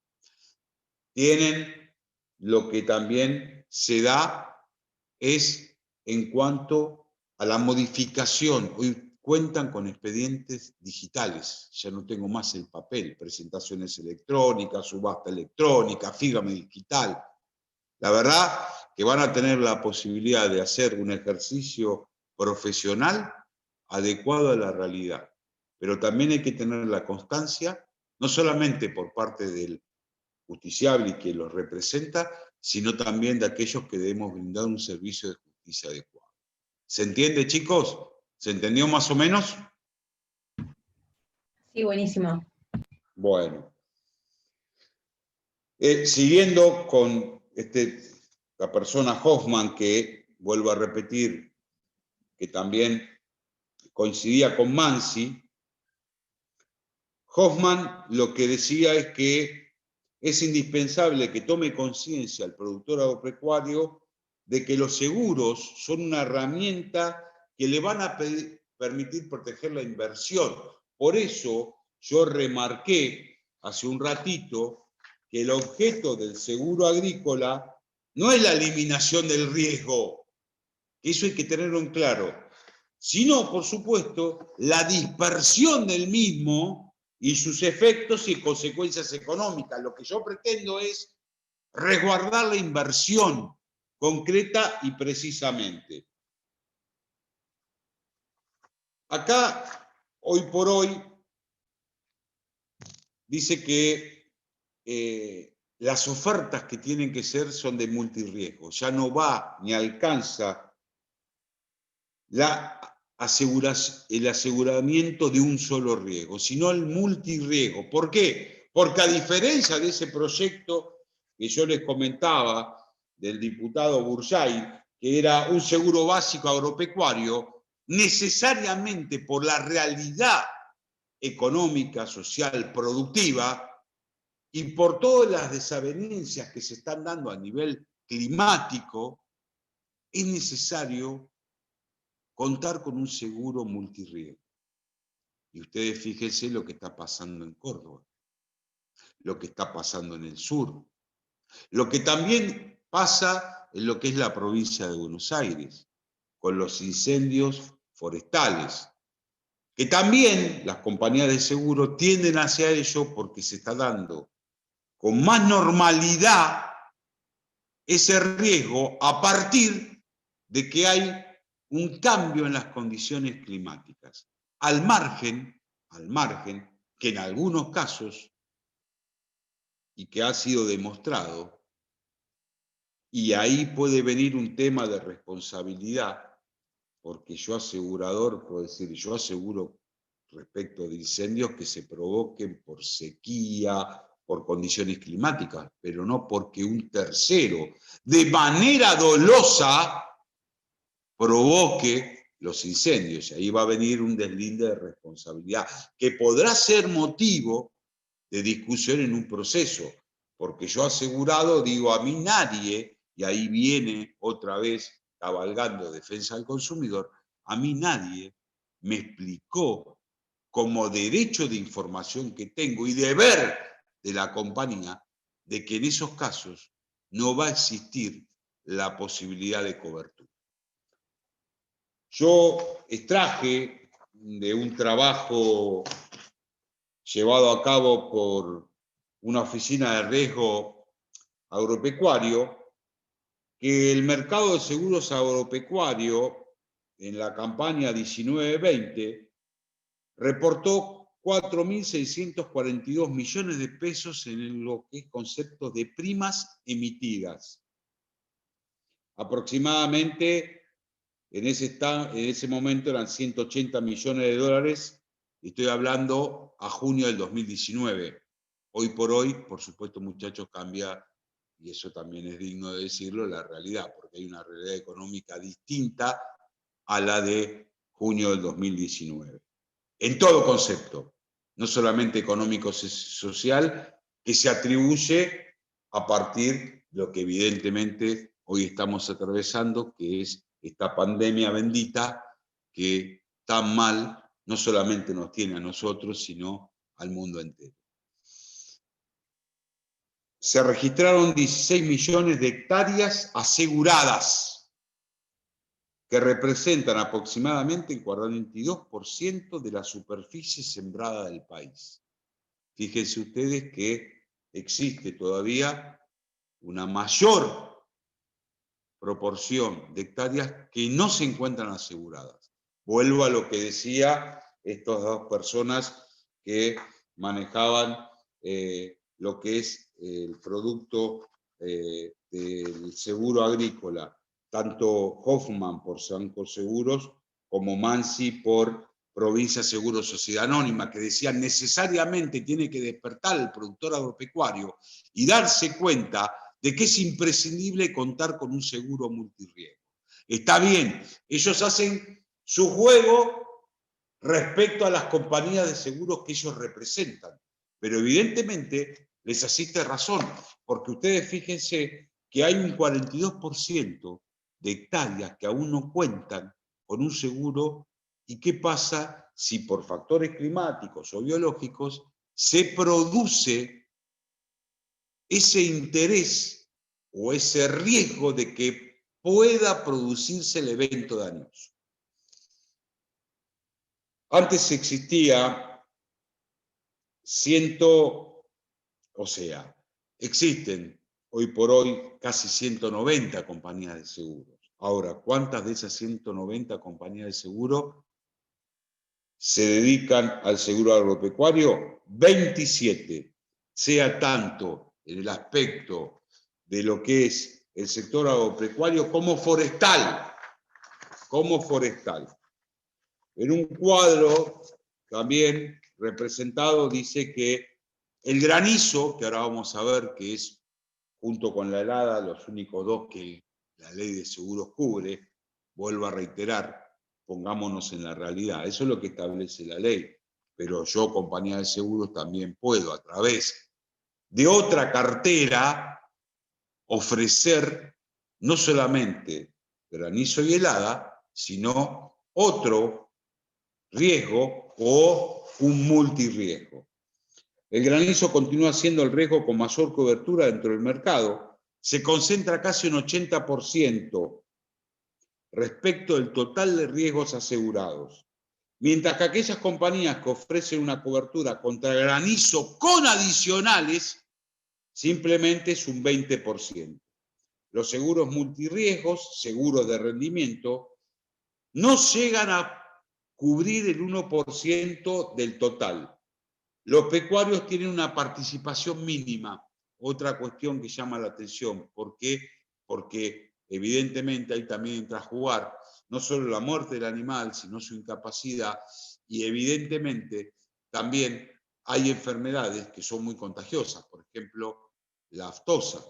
Tienen lo que también se da es en cuanto a la modificación. Hoy cuentan con expedientes digitales. Ya no tengo más el papel. Presentaciones electrónicas, subasta electrónica, fígame digital. La verdad que van a tener la posibilidad de hacer un ejercicio profesional adecuado a la realidad. Pero también hay que tener la constancia, no solamente por parte del justiciable y que los representa, sino también de aquellos que debemos brindar un servicio de justicia adecuado. ¿Se entiende, chicos? ¿Se entendió más o menos? Sí, buenísimo. Bueno. Siguiendo con la persona Hoffman, que vuelvo a repetir, que también coincidía con Mansi, Hoffman lo que decía es que es indispensable que tome conciencia el productor agropecuario de que los seguros son una herramienta que le van a permitir proteger la inversión. Por eso yo remarqué hace un ratito que el objeto del seguro agrícola no es la eliminación del riesgo, eso hay que tenerlo en claro, sino, por supuesto, la dispersión del mismo y sus efectos y consecuencias económicas. Lo que yo pretendo es resguardar la inversión concreta y precisamente. Acá, hoy por hoy, dice que las ofertas que tienen que ser son de multirriesgo. Ya no va ni alcanza el aseguramiento de un solo riesgo, sino el multirriesgo. ¿Por qué? Porque a diferencia de ese proyecto que yo les comentaba del diputado Burjay, que era un seguro básico agropecuario, necesariamente por la realidad económica, social, productiva, y por todas las desavenencias que se están dando a nivel climático, es necesario contar con un seguro multirriesgo. Y ustedes fíjense lo que está pasando en Córdoba, lo que está pasando en el sur, lo que también pasa en lo que es la provincia de Buenos Aires, con los incendios forestales, que también las compañías de seguro tienden hacia ello porque se está dando con más normalidad ese riesgo a partir de que hay un cambio en las condiciones climáticas, al margen que en algunos casos, y que ha sido demostrado, y ahí puede venir un tema de responsabilidad, porque yo asegurador puedo decir, yo aseguro respecto de incendios que se provoquen por sequía, por condiciones climáticas, pero no porque un tercero, de manera dolosa, provoque los incendios. Y ahí va a venir un deslinde de responsabilidad, que podrá ser motivo de discusión en un proceso, porque yo asegurado digo, a mí nadie, y ahí viene otra vez cabalgando defensa del consumidor, a mí nadie me explicó como derecho de información que tengo y deber de la compañía, de que en esos casos no va a existir la posibilidad de cobertura. Yo extraje de un trabajo llevado a cabo por una oficina de riesgo agropecuario, que el mercado de seguros agropecuario en la campaña 19-20 reportó 4.642 millones de pesos en lo que es concepto de primas emitidas. Aproximadamente en ese momento eran 180 millones de dólares, y estoy hablando a junio del 2019. Hoy por hoy, por supuesto, muchachos, cambia, y eso también es digno de decirlo, la realidad, porque hay una realidad económica distinta a la de junio del 2019. En todo concepto, no solamente económico social, que se atribuye a partir de lo que evidentemente hoy estamos atravesando, que es esta pandemia bendita que tan mal no solamente nos tiene a nosotros, sino al mundo entero. Se registraron 16 millones de hectáreas aseguradas, que representan aproximadamente el 42% de la superficie sembrada del país. Fíjense ustedes que existe todavía una mayor proporción de hectáreas que no se encuentran aseguradas. Vuelvo a lo que decía estas dos personas que manejaban lo que es el producto del seguro agrícola, tanto Hoffman por Sanco Seguros como Mansi por Provincia Seguro Sociedad Anónima, que decían necesariamente tiene que despertar el productor agropecuario y darse cuenta de que es imprescindible contar con un seguro multirriesgo. Está bien, ellos hacen su juego respecto a las compañías de seguros que ellos representan, pero evidentemente les asiste razón, porque ustedes fíjense que hay un 42% de hectáreas que aún no cuentan con un seguro, y qué pasa si por factores climáticos o biológicos se produce ese interés o ese riesgo de que pueda producirse el evento dañoso. Antes existía existen hoy por hoy casi 190 compañías de seguros. Ahora, ¿cuántas de esas 190 compañías de seguro se dedican al seguro agropecuario? 27, sea tanto en el aspecto de lo que es el sector agropecuario como forestal. En un cuadro también representado dice que el granizo, que ahora vamos a ver que es junto con la helada los únicos dos que la ley de seguros cubre, vuelvo a reiterar, pongámonos en la realidad, eso es lo que establece la ley, pero yo, compañía de seguros, también puedo a través de otra cartera ofrecer no solamente granizo y helada, sino otro riesgo o un multirriesgo. El granizo continúa siendo el riesgo con mayor cobertura dentro del mercado. Se concentra casi un 80% respecto del total de riesgos asegurados. Mientras que aquellas compañías que ofrecen una cobertura contra granizo con adicionales, simplemente es un 20%. Los seguros multirriesgos, seguros de rendimiento, no llegan a cubrir el 1% del total. Los pecuarios tienen una participación mínima. Otra cuestión que llama la atención. ¿Por qué? Porque evidentemente ahí también entra a jugar no solo la muerte del animal, sino su incapacidad y evidentemente también hay enfermedades que son muy contagiosas, por ejemplo, la aftosa.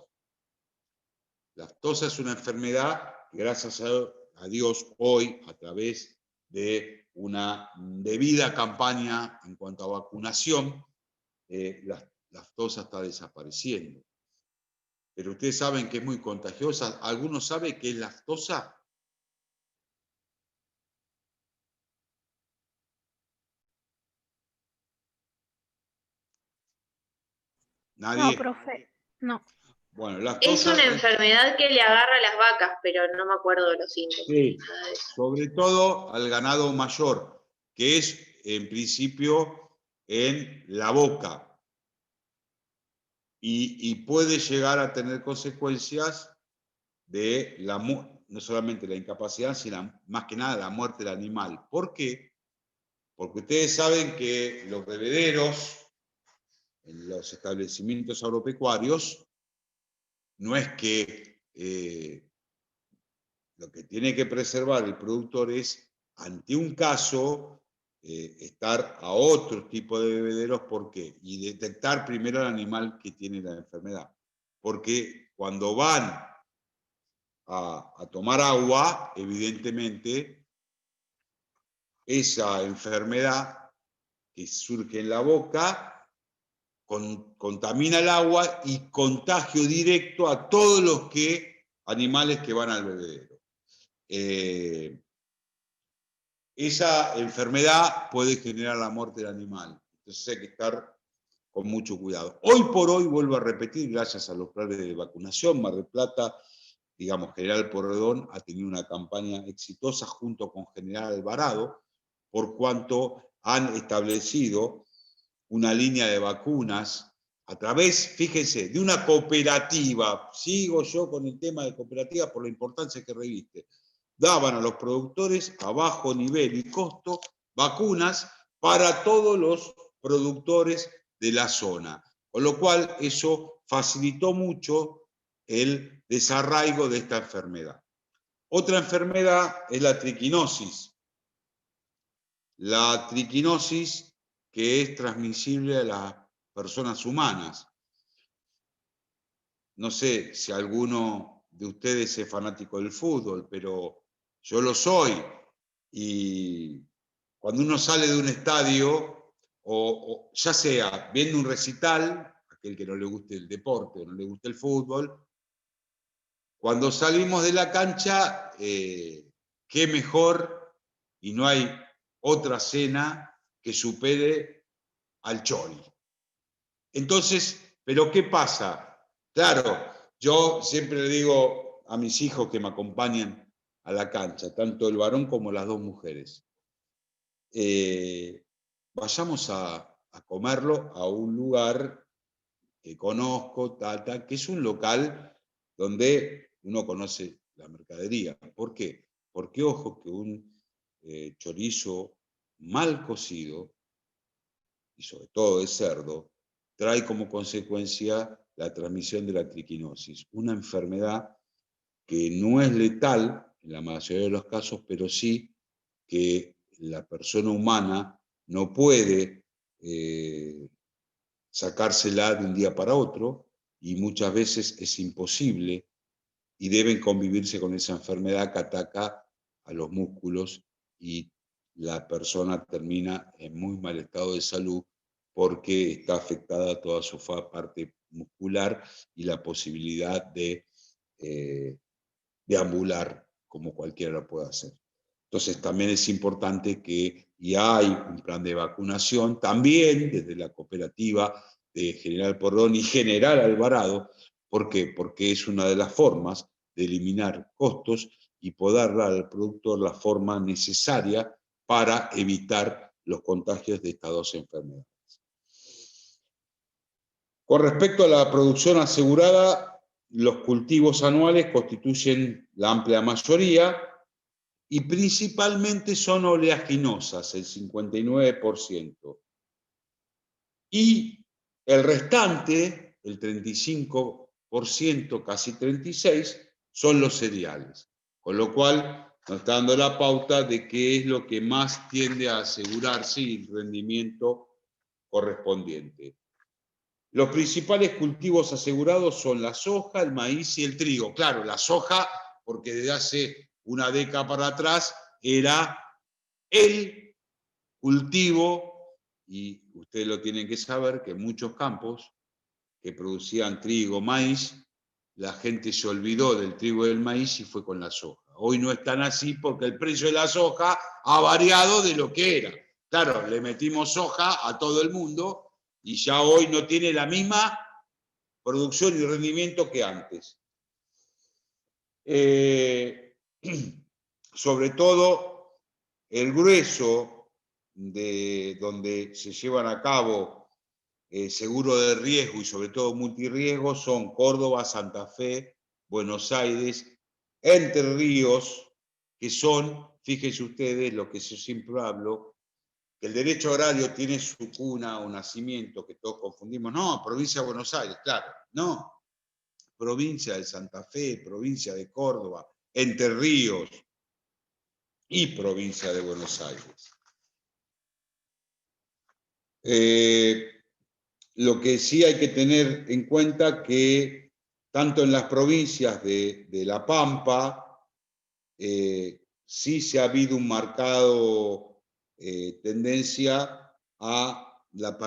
La aftosa es una enfermedad que, gracias a Dios, hoy, a través de una debida campaña en cuanto a vacunación, la aftosa está desapareciendo. Pero ustedes saben que es muy contagiosa. ¿Alguno sabe qué es la aftosa? ¿Nadie? No, profe, no. Bueno, la Es aftosa una enfermedad que le agarra a las vacas, pero no me acuerdo de los síntomas. sí, Nada de eso. sobre todo al ganado mayor, que es en principio en la boca. Y puede llegar a tener consecuencias de no solamente la incapacidad, sino más que nada la muerte del animal. ¿Por qué? Porque ustedes saben que los bebederos en los establecimientos agropecuarios no es que lo que tiene que preservar el productor es, ante un caso, estar a otro tipo de bebederos. ¿Por qué? Y detectar primero al animal que tiene la enfermedad. Porque cuando van a tomar agua, evidentemente, esa enfermedad que surge en la boca contamina el agua y contagio directo a todos los animales que van al bebedero. Esa enfermedad puede generar la muerte del animal. Entonces hay que estar con mucho cuidado. Hoy por hoy, vuelvo a repetir, gracias a los planes de vacunación, Mar del Plata, digamos, General Porredón ha tenido una campaña exitosa junto con General Alvarado, por cuanto han establecido una línea de vacunas a través, fíjense, de una cooperativa. Sigo yo con el tema de cooperativa por la importancia que reviste. Daban a los productores a bajo nivel y costo vacunas para todos los productores de la zona. Con lo cual eso facilitó mucho el desarraigo de esta enfermedad. Otra enfermedad es la triquinosis. La triquinosis que es transmisible a las personas humanas. No sé si alguno de ustedes es fanático del fútbol, pero yo lo soy. Y cuando uno sale de un estadio, o ya sea viendo un recital, aquel que no le guste el deporte o no le guste el fútbol, cuando salimos de la cancha, qué mejor, y no hay otra cena que supere al chori. Entonces, ¿pero qué pasa? Claro, yo siempre le digo a mis hijos que me acompañan a la cancha, tanto el varón como las dos mujeres, vayamos a comerlo a un lugar que conozco, que es un local donde uno conoce la mercadería. ¿Por qué? Porque, ojo, que un chorizo mal cocido, y sobre todo de cerdo, trae como consecuencia la transmisión de la triquinosis, una enfermedad que no es letal en la mayoría de los casos, pero sí que la persona humana no puede sacársela de un día para otro, y muchas veces es imposible, y deben convivirse con esa enfermedad que ataca a los músculos, y la persona termina en muy mal estado de salud porque está afectada toda su parte muscular y la posibilidad de deambular como cualquiera lo puede hacer. Entonces también es importante y hay un plan de vacunación también desde la cooperativa de General Porredón y General Alvarado. ¿Por qué? Porque es una de las formas de eliminar costos y poder dar al productor la forma necesaria para evitar los contagios de estas dos enfermedades. Con respecto a la producción asegurada, los cultivos anuales constituyen la amplia mayoría y principalmente son oleaginosas, el 59%. Y el restante, el 35%, casi 36%, son los cereales. Con lo cual nos está dando la pauta de qué es lo que más tiende a asegurarse y el rendimiento correspondiente. Los principales cultivos asegurados son la soja, el maíz y el trigo. Claro, la soja, porque desde hace una década para atrás era el cultivo, y ustedes lo tienen que saber, que en muchos campos que producían trigo, maíz, la gente se olvidó del trigo y del maíz y fue con la soja. Hoy no es tan así porque el precio de la soja ha variado de lo que era. Claro, le metimos soja a todo el mundo y ya hoy no tiene la misma producción y rendimiento que antes. Sobre todo, el grueso de donde se llevan a cabo seguro de riesgo y sobre todo multirriesgo son Córdoba, Santa Fe, Buenos Aires, Entre Ríos, que son, fíjense ustedes, lo que yo siempre hablo, que el derecho agrario tiene su cuna o nacimiento, que todos confundimos. No, provincia de Buenos Aires, claro, no. Provincia de Santa Fe, provincia de Córdoba, Entre Ríos y provincia de Buenos Aires. Lo que sí hay que tener en cuenta que tanto en las provincias de La Pampa, sí se ha habido un marcado tendencia a la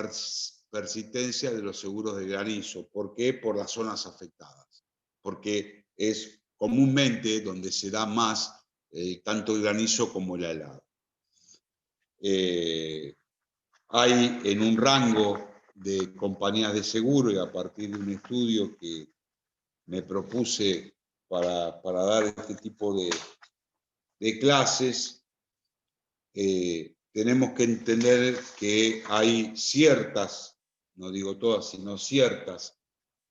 persistencia de los seguros de granizo. ¿Por qué? Por las zonas afectadas. Porque es comúnmente donde se da más tanto el granizo como la helada. Hay en un rango de compañías de seguro y a partir de un estudio que me propuse para dar este tipo de clases, tenemos que entender que hay ciertas, no digo todas, sino ciertas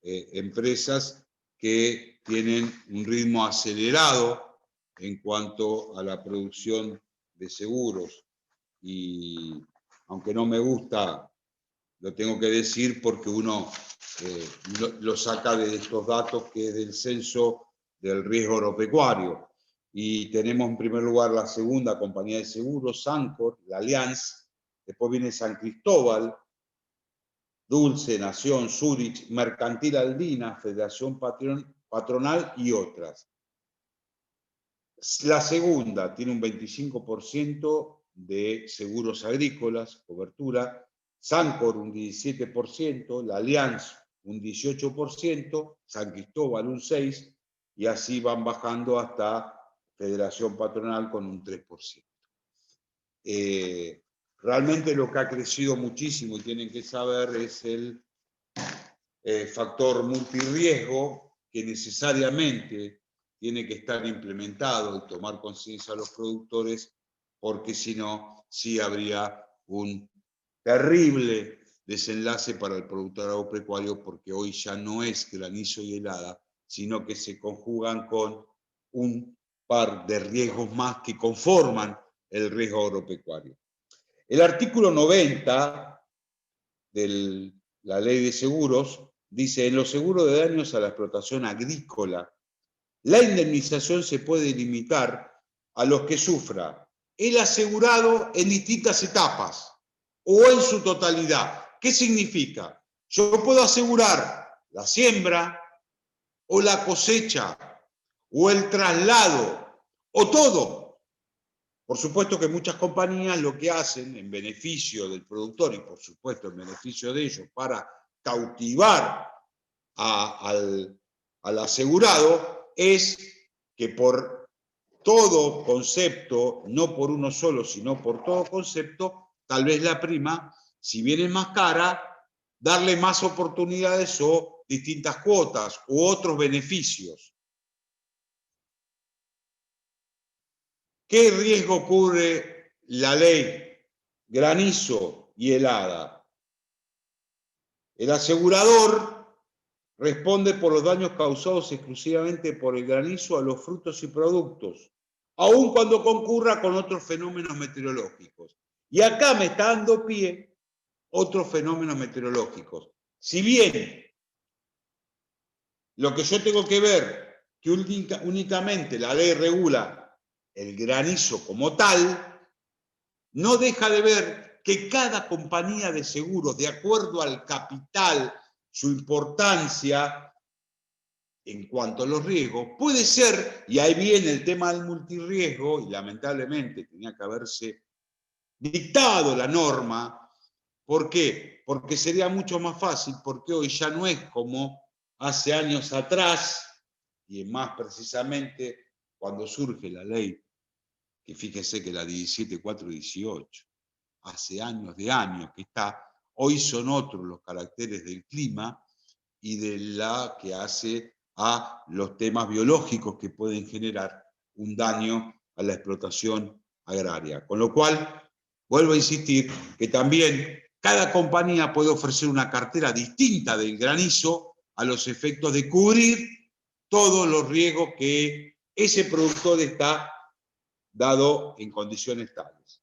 empresas que tienen un ritmo acelerado en cuanto a la producción de seguros. Y aunque no me gusta, lo tengo que decir porque uno lo saca de estos datos que es del censo del riesgo agropecuario. Y tenemos en primer lugar la segunda compañía de seguros, Sancor, la Allianz, después viene San Cristóbal, Dulce, Nación, Zurich, Mercantil Andina, Federación Patronal y otras. La segunda tiene un 25% de seguros agrícolas, cobertura, Sancor un 17%, la Allianz un 18%, San Cristóbal un 6%, y así van bajando hasta Federación Patronal con un 3%. Realmente lo que ha crecido muchísimo, y tienen que saber, es el factor multirriesgo, que necesariamente tiene que estar implementado y tomar conciencia a los productores, porque si no, sí habría un terrible desenlace para el productor agropecuario, porque hoy ya no es granizo y helada, sino que se conjugan con un par de riesgos más que conforman el riesgo agropecuario. El artículo 90 de la Ley de Seguros dice: en los seguros de daños a la explotación agrícola, la indemnización se puede limitar a los que sufra el asegurado en distintas etapas o en su totalidad. ¿Qué significa? Yo puedo asegurar la siembra o la cosecha o el traslado o todo. Por supuesto que muchas compañías lo que hacen en beneficio del productor y por supuesto en beneficio de ellos para cautivar al asegurado es que por todo concepto, no por uno solo, sino por todo concepto, tal vez la prima, si bien es más cara, darle más oportunidades o distintas cuotas u otros beneficios. ¿Qué riesgo cubre la ley? Granizo y helada. El asegurador responde por los daños causados exclusivamente por el granizo a los frutos y productos, aun cuando concurra con otros fenómenos meteorológicos. Y acá me está dando pie otros fenómenos meteorológicos. Si bien lo que yo tengo que ver, que únicamente la ley regula el granizo como tal, no deja de ver que cada compañía de seguros, de acuerdo al capital, su importancia en cuanto a los riesgos, puede ser, y ahí viene el tema del multirriesgo, y lamentablemente tenía que haberse dictado la norma. ¿Por qué? Porque sería mucho más fácil, porque hoy ya no es como hace años atrás, y más precisamente cuando surge la ley, que fíjese que la 17418, hace años que está, hoy son otros los caracteres del clima y de la que hace a los temas biológicos que pueden generar un daño a la explotación agraria. Con lo cual, vuelvo a insistir que también cada compañía puede ofrecer una cartera distinta del granizo a los efectos de cubrir todos los riesgos que ese productor está dado en condiciones tales.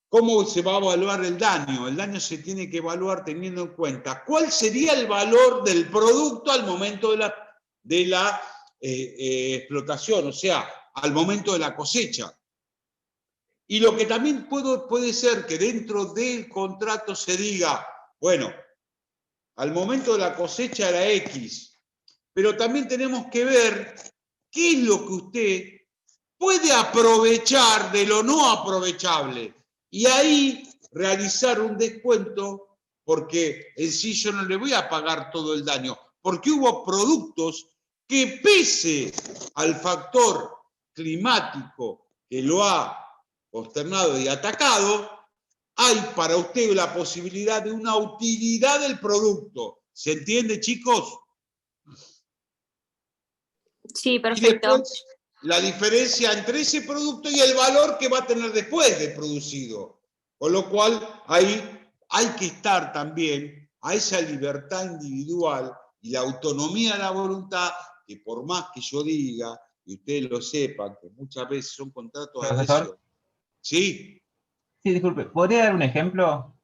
¿Cómo se va a evaluar el daño? El daño se tiene que evaluar teniendo en cuenta cuál sería el valor del producto al momento de la explotación, o sea, al momento de la cosecha. Y lo que también puede ser que dentro del contrato se diga, bueno, al momento de la cosecha era X, pero también tenemos que ver qué es lo que usted puede aprovechar de lo no aprovechable. Y ahí realizar un descuento, porque en sí yo no le voy a pagar todo el daño, porque hubo productos que pese al factor climático que lo ha consternado y atacado, hay para usted la posibilidad de una utilidad del producto. ¿Se entiende, chicos? Sí, Y perfecto. después, la diferencia entre ese producto y el valor que va a tener después de producido. Con lo cual, ahí hay que estar también a esa libertad individual y la autonomía de la voluntad, que por más que yo diga, y ustedes lo sepan, que muchas veces son contratos de adhesión. ¿Sí? Sí, disculpe, ¿podría dar un ejemplo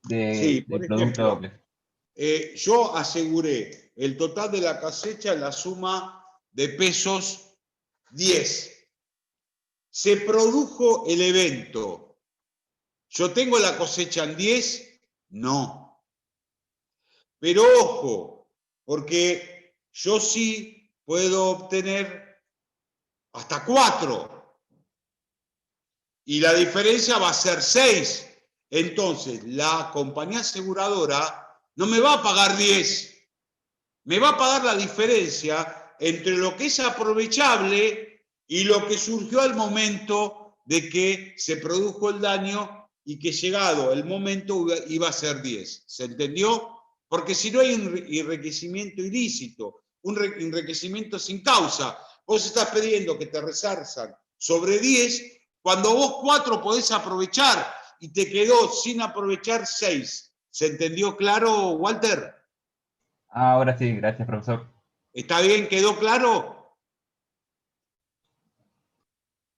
Sí, de por producto? ejemplo, yo aseguré el total de la cosecha en la suma de pesos 10. Se produjo el evento. ¿Yo tengo la cosecha en 10? No. Pero ojo, porque yo sí puedo obtener hasta 4. Y la diferencia va a ser 6. Entonces, la compañía aseguradora no me va a pagar 10. Me va a pagar la diferencia entre lo que es aprovechable y lo que surgió al momento de que se produjo el daño y que llegado el momento iba a ser 10. ¿Se entendió? Porque si no hay un enriquecimiento ilícito, un enriquecimiento sin causa, vos estás pidiendo que te resarzan sobre 10, cuando vos 4 podés aprovechar y te quedó sin aprovechar 6. ¿Se entendió claro, Walter? Ahora sí, gracias, profesor. ¿Está bien? ¿Quedó claro?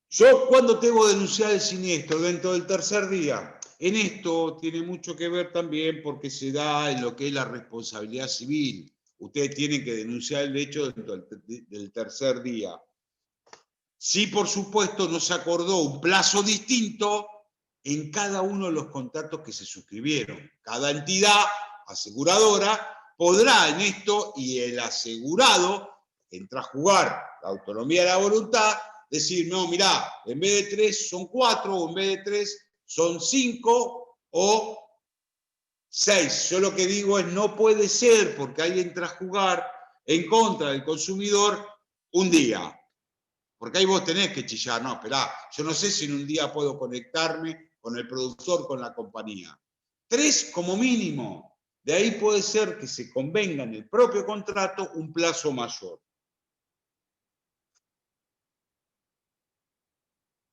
Yo, ¿cuándo debo denunciar el siniestro? Dentro del tercer día. En esto tiene mucho que ver también porque se da en lo que es la responsabilidad civil. Ustedes tienen que denunciar el hecho dentro del tercer día. Sí, por supuesto, no se acordó un plazo distinto en cada uno de los contratos que se suscribieron. Cada entidad aseguradora podrá en esto, y el asegurado entra a jugar la autonomía de la voluntad, decir, no, mirá, en vez de 3 son 4, o en vez de 3 son 5 o 6. Yo lo que digo es, no puede ser, porque ahí entra a jugar en contra del consumidor un día. Porque ahí vos tenés que chillar, no, esperá, yo no sé si en un día puedo conectarme con el productor, con la compañía. 3 como mínimo. De ahí puede ser que se convenga en el propio contrato un plazo mayor.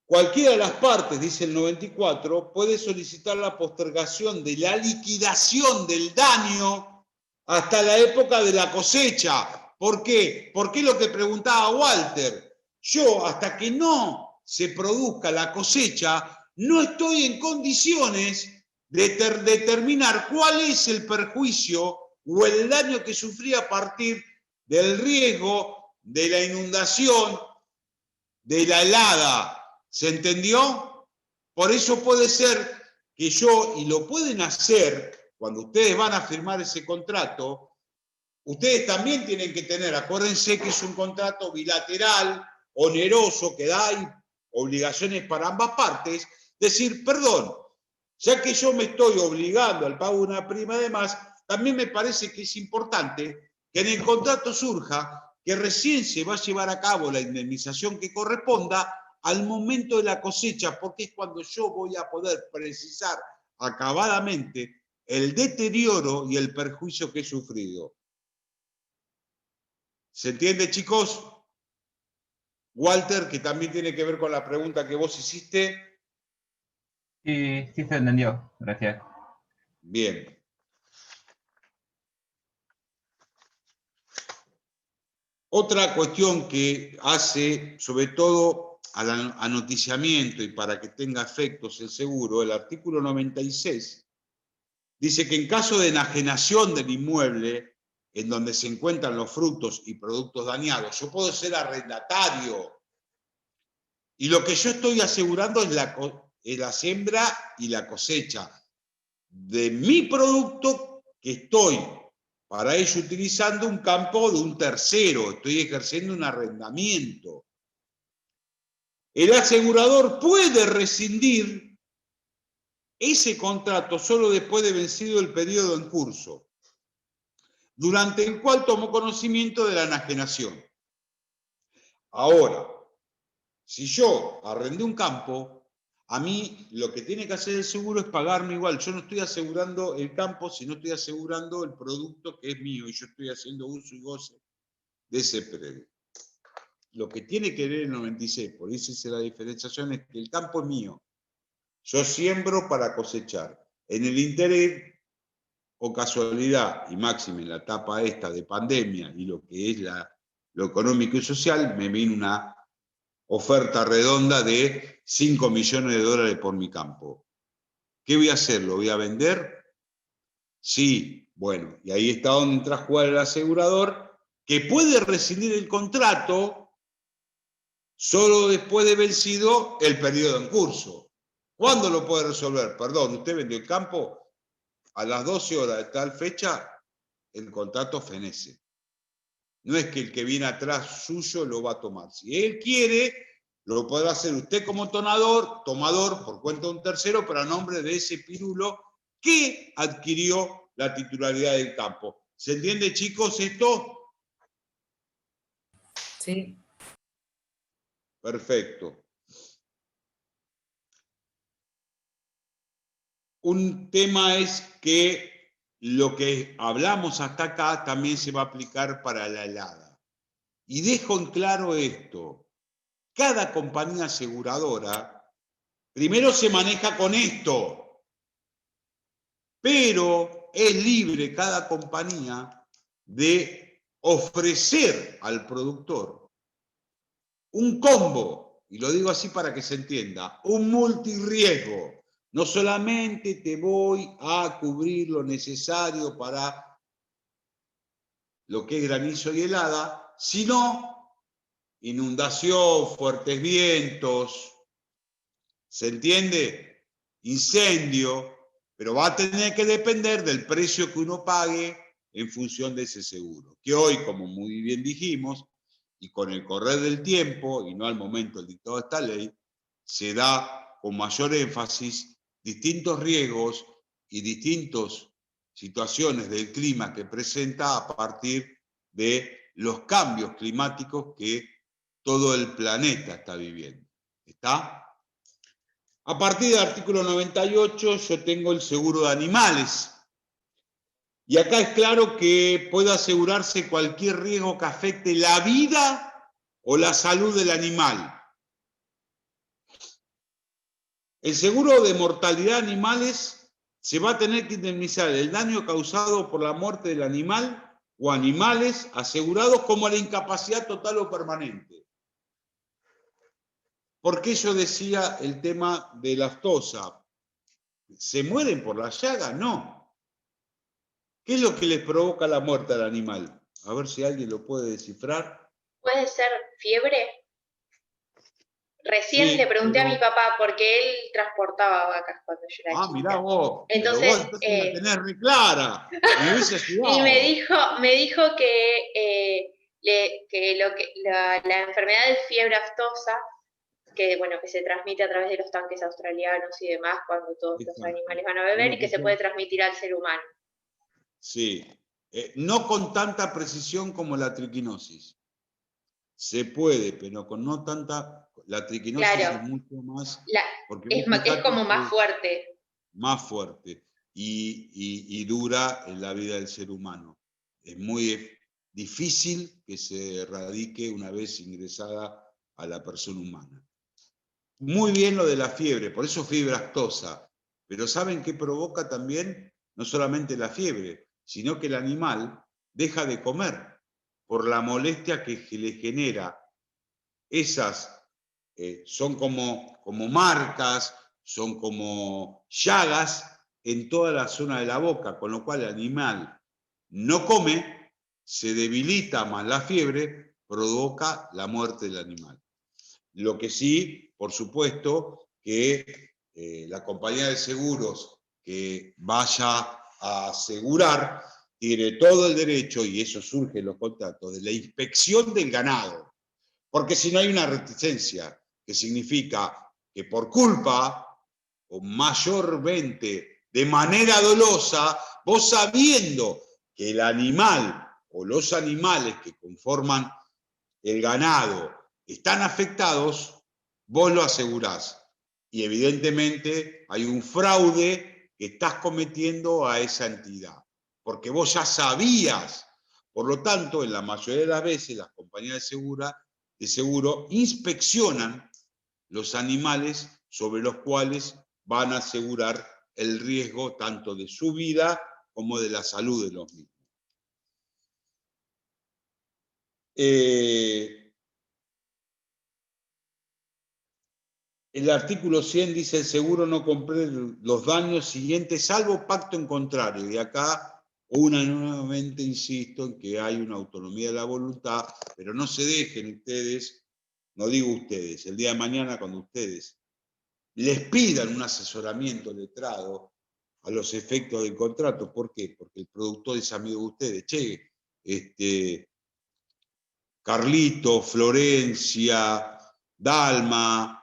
Cualquiera de las partes, dice el 94, puede solicitar la postergación de la liquidación del daño hasta la época de la cosecha. ¿Por qué? Porque es lo que preguntaba Walter. Yo, hasta que no se produzca la cosecha, no estoy en condiciones de determinar cuál es el perjuicio o el daño que sufrí a partir del riesgo, de la inundación, de la helada. ¿Se entendió? Por eso puede ser que yo, y lo pueden hacer cuando ustedes van a firmar ese contrato, ustedes también tienen que tener, acuérdense que es un contrato bilateral, oneroso, que da obligaciones para ambas partes, decir, perdón, ya que yo me estoy obligando al pago de una prima de más, también me parece que es importante que en el contrato surja que recién se va a llevar a cabo la indemnización que corresponda al momento de la cosecha, porque es cuando yo voy a poder precisar acabadamente el deterioro y el perjuicio que he sufrido. ¿Se entiende, chicos? Walter, que también tiene que ver con la pregunta que vos hiciste. Sí, sí se entendió. Gracias. Bien. Otra cuestión que hace, sobre todo al anoticiamiento y para que tenga efectos el seguro, el artículo 96, dice que en caso de enajenación del inmueble, en donde se encuentran los frutos y productos dañados, yo puedo ser arrendatario. Y lo que yo estoy asegurando es la siembra y la cosecha de mi producto que estoy para ello utilizando un campo de un tercero, estoy ejerciendo un arrendamiento. El asegurador puede rescindir ese contrato solo después de vencido el periodo en curso, durante el cual tomó conocimiento de la enajenación. Ahora, si yo arrendé un campo, a mí lo que tiene que hacer el seguro es pagarme igual. Yo no estoy asegurando el campo, sino estoy asegurando el producto que es mío y yo estoy haciendo uso y goce de ese predio. Lo que tiene que ver el 96, por eso es la diferenciación, es que el campo es mío. Yo siembro para cosechar. En el interés o casualidad, y máxime en la etapa esta de pandemia y lo que es lo económico y social, me viene una oferta redonda de 5 millones de dólares por mi campo. ¿Qué voy a hacer? ¿Lo voy a vender? Sí, bueno, y ahí está donde entra a jugar el asegurador, que puede rescindir el contrato solo después de vencido el periodo en curso. ¿Cuándo lo puede resolver? Perdón, usted vendió el campo a las 12 horas de tal fecha, el contrato fenece. No es que el que viene atrás suyo lo va a tomar. Si él quiere, lo podrá hacer usted como tomador por cuenta de un tercero, pero a nombre de ese pirulo que adquirió la titularidad del campo. ¿Se entiende, chicos, esto? Sí. Perfecto. Un tema es que lo que hablamos hasta acá también se va a aplicar para la helada. Y dejo en claro esto. Cada compañía aseguradora primero se maneja con esto, pero es libre cada compañía de ofrecer al productor un combo, y lo digo así para que se entienda, un multirriesgo. No solamente te voy a cubrir lo necesario para lo que es granizo y helada, sino inundación, fuertes vientos, ¿se entiende? Incendio, pero va a tener que depender del precio que uno pague en función de ese seguro. Que hoy, como muy bien dijimos, y con el correr del tiempo, y no al momento del dictado de esta ley, se da con mayor énfasis distintos riesgos y distintas situaciones del clima que presenta a partir de los cambios climáticos que todo el planeta está viviendo. ¿Está? A partir del artículo 98 yo tengo el seguro de animales. Y acá es claro que puede asegurarse cualquier riesgo que afecte la vida o la salud del animal. El seguro de mortalidad de animales se va a tener que indemnizar el daño causado por la muerte del animal o animales asegurados como la incapacidad total o permanente. ¿Por qué yo decía el tema de la aftosa? ¿Se mueren por la llaga? No. ¿Qué es lo que les provoca la muerte al animal? A ver si alguien lo puede descifrar. ¿Puede ser fiebre? Recién Sí, le pregunté a mi pero- papá porque él transportaba vacas cuando yo era chica. mirá vos, Entonces, pero vos entonces la tenés re clara. Me hubiese ayudado. y me dijo que, la enfermedad de fiebre aftosa, que bueno, que se transmite a través de los tanques australianos y demás cuando todos los Exacto. animales van a beber, Lo y que se puede transmitir al ser humano. Sí, no con tanta precisión como la triquinosis. Se puede, pero con no tanta. La triquinosis Claro. es mucho más. Porque Es vos fijate como más que- fuerte. Más fuerte y dura en la vida del ser humano. Es muy difícil que se erradique una vez ingresada a la persona humana. Muy bien lo de la fiebre, por eso fiebre aftosa. Pero ¿saben qué provoca también? No solamente la fiebre, sino que el animal deja de comer por la molestia que le genera. Esas son como marcas, son como llagas en toda la zona de la boca, con lo cual el animal no come, se debilita más la fiebre, provoca la muerte del animal. Lo que sí, por supuesto, que la compañía de seguros que vaya a asegurar tiene todo el derecho, y eso surge en los contratos, de la inspección del ganado. Porque si no hay una reticencia, que significa que por culpa, o mayormente de manera dolosa, vos sabiendo que el animal o los animales que conforman el ganado están afectados, vos lo asegurás. Y evidentemente hay un fraude que estás cometiendo a esa entidad, porque vos ya sabías. Por lo tanto, en la mayoría de las veces, las compañías de seguro inspeccionan los animales sobre los cuales van a asegurar el riesgo tanto de su vida como de la salud de los mismos. El artículo 100 dice: el seguro no comprende los daños siguientes, salvo pacto en contrario. Y acá, nuevamente insisto en que hay una autonomía de la voluntad, pero no se dejen ustedes, no digo ustedes, el día de mañana cuando ustedes les pidan un asesoramiento letrado a los efectos del contrato. ¿Por qué? Porque el productor es amigo de ustedes. Che, Carlito, Florencia, Dalma,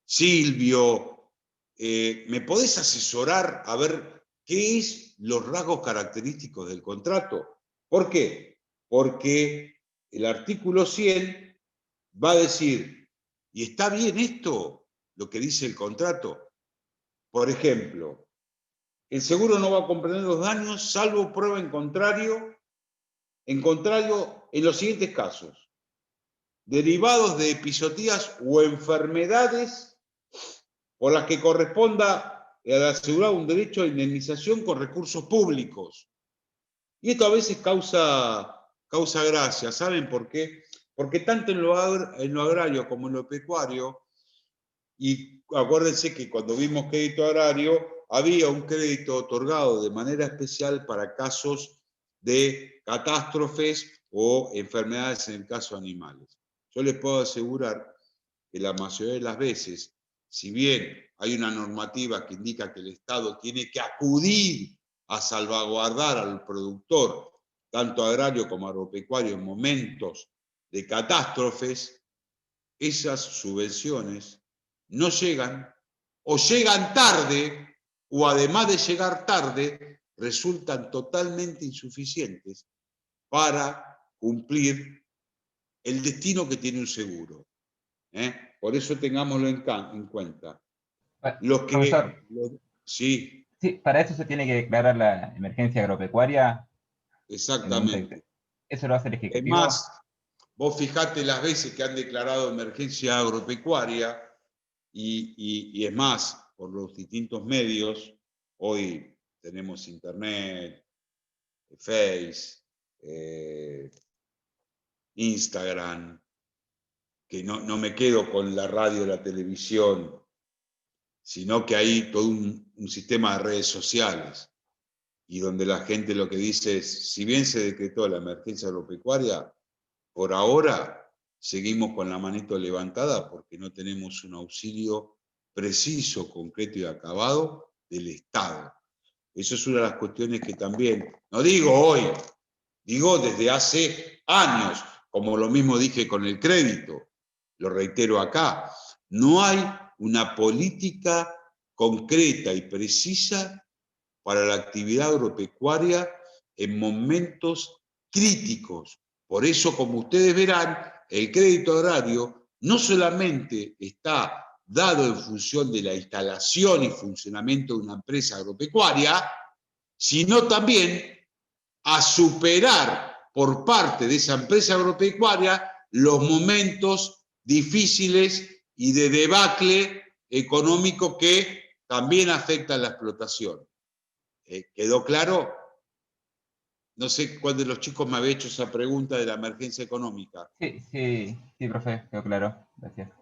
Silvio, ¿me podés asesorar a ver qué es los rasgos característicos del contrato? ¿Por qué? Porque el artículo 100 va a decir, ¿y está bien esto, lo que dice el contrato? Por ejemplo, el seguro no va a comprender los daños salvo prueba en contrario en los siguientes casos: derivados de epizotías o enfermedades por las que corresponda al asegurado un derecho a indemnización con recursos públicos. Y esto a veces causa gracia. ¿Saben por qué? Porque tanto en lo agrario como en lo pecuario, y acuérdense que cuando vimos crédito agrario, había un crédito otorgado de manera especial para casos de catástrofes o enfermedades en el caso de animales. Yo les puedo asegurar que la mayoría de las veces, si bien hay una normativa que indica que el Estado tiene que acudir a salvaguardar al productor, tanto agrario como agropecuario, en momentos de catástrofes, esas subvenciones no llegan, o llegan tarde, o además de llegar tarde, resultan totalmente insuficientes para cumplir el destino que tiene un seguro. Por eso tengámoslo en cuenta. Profesor, Sí, sí, para eso se tiene que declarar la emergencia agropecuaria. exactamente. ¿Eso lo hace el Es Ejecutivo? más, vos fijate las veces que han declarado emergencia agropecuaria, y es más, por los distintos medios. Hoy tenemos internet, Face, Instagram, que no me quedo con la radio y la televisión, sino que hay todo un sistema de redes sociales, y donde la gente lo que dice es: si bien se decretó la emergencia agropecuaria, por ahora seguimos con la manito levantada porque no tenemos un auxilio preciso, concreto y acabado del Estado. Eso es una de las cuestiones que también, no digo hoy, digo desde hace años, como lo mismo dije con el crédito, lo reitero acá, no hay una política concreta y precisa para la actividad agropecuaria en momentos críticos. Por eso, como ustedes verán, el crédito agrario no solamente está dado en función de la instalación y funcionamiento de una empresa agropecuaria, sino también a superar por parte de esa empresa agropecuaria los momentos difíciles y de debacle económico que también afectan la explotación. ¿Quedó claro? No sé cuál de los chicos me había hecho esa pregunta de la emergencia económica. Sí, profe, quedó claro. Gracias.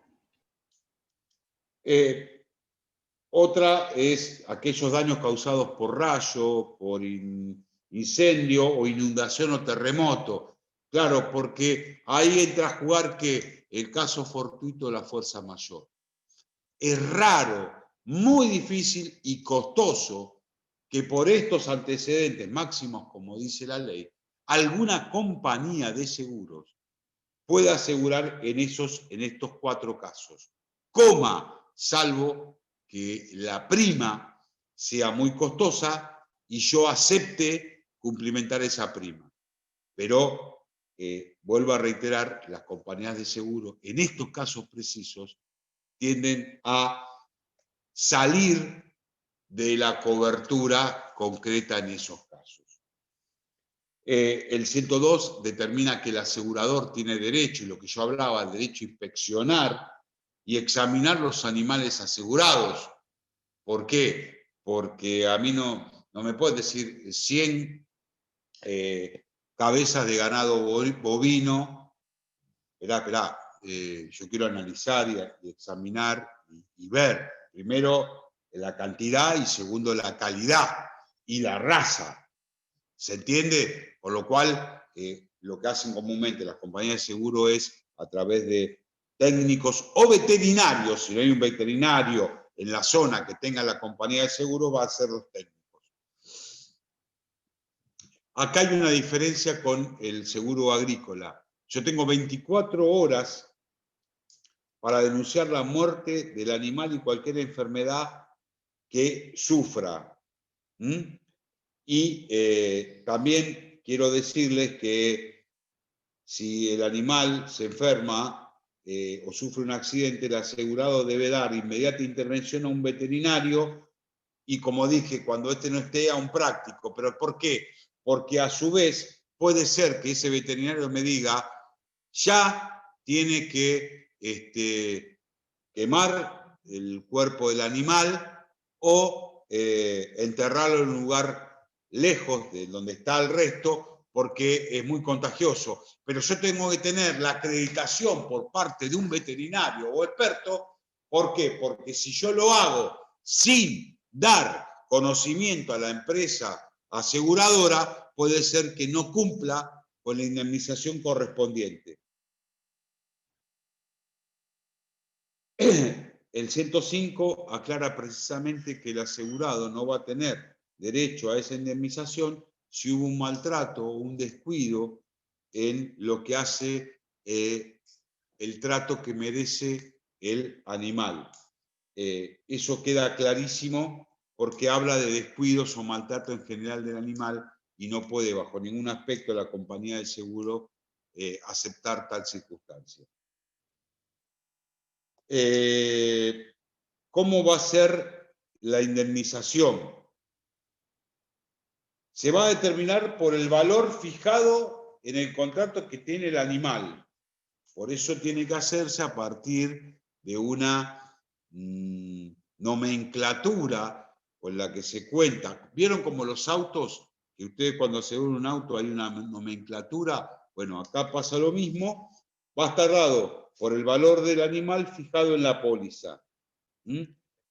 Otra es aquellos daños causados por rayo, por incendio o inundación o terremoto. Claro, porque ahí entra a jugar que el caso fortuito de la fuerza mayor. Es raro, muy difícil y costoso que por estos antecedentes máximos, como dice la ley, alguna compañía de seguros pueda asegurar en estos 4 casos. Salvo que la prima sea muy costosa y yo acepte cumplimentar esa prima. Pero, vuelvo a reiterar, las compañías de seguro, en estos casos precisos, tienden a salir de la cobertura concreta en esos casos. El 102 determina que el asegurador tiene derecho, y lo que yo hablaba, el derecho a inspeccionar y examinar los animales asegurados. ¿Por qué? Porque a mí no me puedes decir 100 cabezas de ganado bovino. Esperá, yo quiero analizar y examinar y ver. Primero, la cantidad y segundo, la calidad y la raza. ¿Se entiende? Con lo cual, lo que hacen comúnmente las compañías de seguro es a través de técnicos o veterinarios, si no hay un veterinario en la zona que tenga la compañía de seguro, va a ser los técnicos. Acá hay una diferencia con el seguro agrícola. Yo tengo 24 horas para denunciar la muerte del animal y cualquier enfermedad que sufra. Y también quiero decirles que si el animal se enferma o sufre un accidente, el asegurado debe dar inmediata intervención a un veterinario y, como dije, cuando este no esté, a un práctico. ¿Pero por qué? Porque a su vez puede ser que ese veterinario me diga, ya tiene que quemar el cuerpo del animal o enterrarlo en un lugar lejos de donde está el resto, porque es muy contagioso. Pero yo tengo que tener la acreditación por parte de un veterinario o experto. ¿Por qué? Porque si yo lo hago sin dar conocimiento a la empresa aseguradora, puede ser que no cumpla con la indemnización correspondiente. El 105 aclara precisamente que el asegurado no va a tener derecho a esa indemnización si hubo un maltrato o un descuido en lo que hace el trato que merece el animal. Eso queda clarísimo porque habla de descuidos o maltrato en general del animal y no puede bajo ningún aspecto la compañía de seguro aceptar tal circunstancia. ¿Cómo va a ser la indemnización? Se va a determinar por el valor fijado en el contrato que tiene el animal. Por eso tiene que hacerse a partir de una nomenclatura con la que se cuenta. ¿Vieron como los autos? Que ustedes cuando aseguran un auto hay una nomenclatura. Bueno, acá pasa lo mismo. Va a estar dado por el valor del animal fijado en la póliza.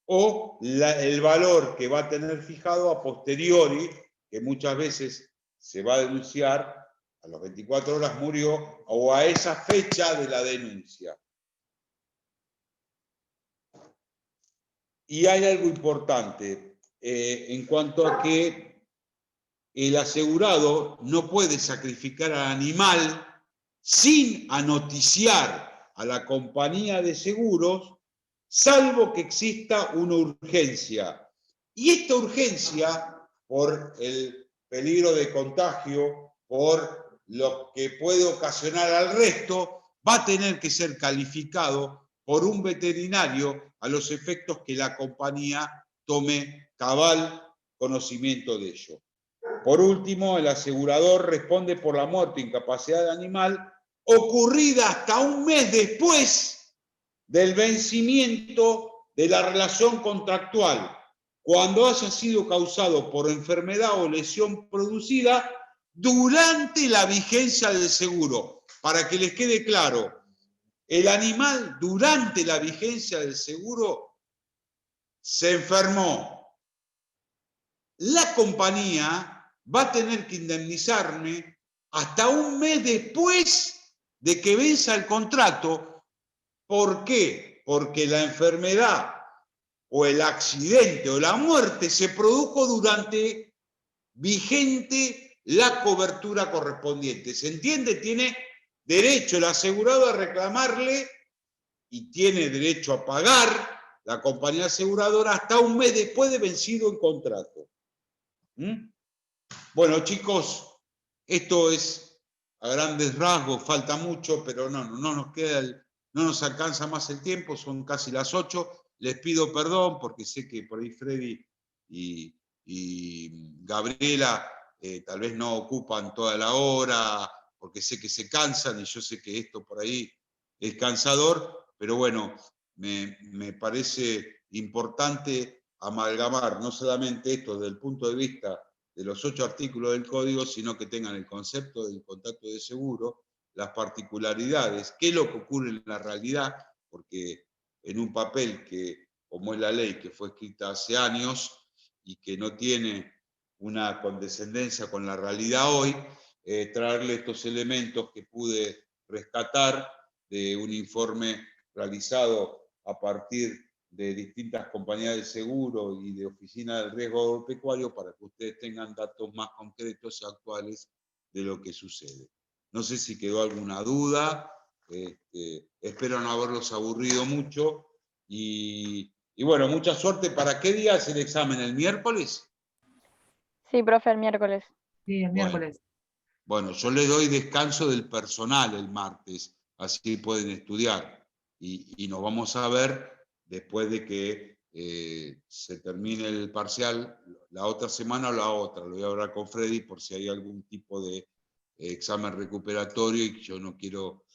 O el valor que va a tener fijado a posteriori, que muchas veces se va a denunciar A las 24 horas murió, o a esa fecha de la denuncia. Y hay algo importante en cuanto a que el asegurado no puede sacrificar al animal sin anoticiar a la compañía de seguros, salvo que exista una urgencia. Y esta urgencia, por el peligro de contagio, por lo que puede ocasionar al resto, va a tener que ser calificado por un veterinario a los efectos que la compañía tome cabal conocimiento de ello. Por último, el asegurador responde por la muerte o incapacidad del animal ocurrida hasta un mes después del vencimiento de la relación contractual, cuando haya sido causado por enfermedad o lesión producida durante la vigencia del seguro. Para que les quede claro, el animal durante la vigencia del seguro se enfermó. La compañía va a tener que indemnizarme hasta un mes después de que venza el contrato. ¿Por qué? Porque la enfermedad o el accidente o la muerte se produjo durante vigente la cobertura correspondiente. ¿Se entiende? Tiene derecho el asegurado a reclamarle y tiene derecho a pagar la compañía aseguradora hasta un mes después de vencido el contrato. Bueno, chicos, esto es a grandes rasgos, falta mucho, pero no nos alcanza más el tiempo, son casi las 8. Les pido perdón porque sé que por ahí Freddy y Gabriela tal vez no ocupan toda la hora, porque sé que se cansan y yo sé que esto por ahí es cansador, pero bueno, me parece importante amalgamar no solamente esto desde el punto de vista de los 8 artículos del código, sino que tengan el concepto del contrato de seguro, las particularidades, qué es lo que ocurre en la realidad, porque en un papel que, como es la ley, que fue escrita hace años y que no tiene una condescendencia con la realidad hoy, traerle estos elementos que pude rescatar de un informe realizado a partir de distintas compañías de seguro y de oficina del riesgo agropecuario para que ustedes tengan datos más concretos y actuales de lo que sucede. No sé si quedó alguna duda, espero no haberlos aburrido mucho y bueno, mucha suerte. ¿Para qué día es el examen? ¿El miércoles? Sí, profe, el miércoles. Sí, el miércoles. Bueno, yo les doy descanso del personal el martes, así pueden estudiar y nos vamos a ver después de que se termine el parcial, la otra semana o la otra. Lo voy a hablar con Freddy por si hay algún tipo de examen recuperatorio y yo no quiero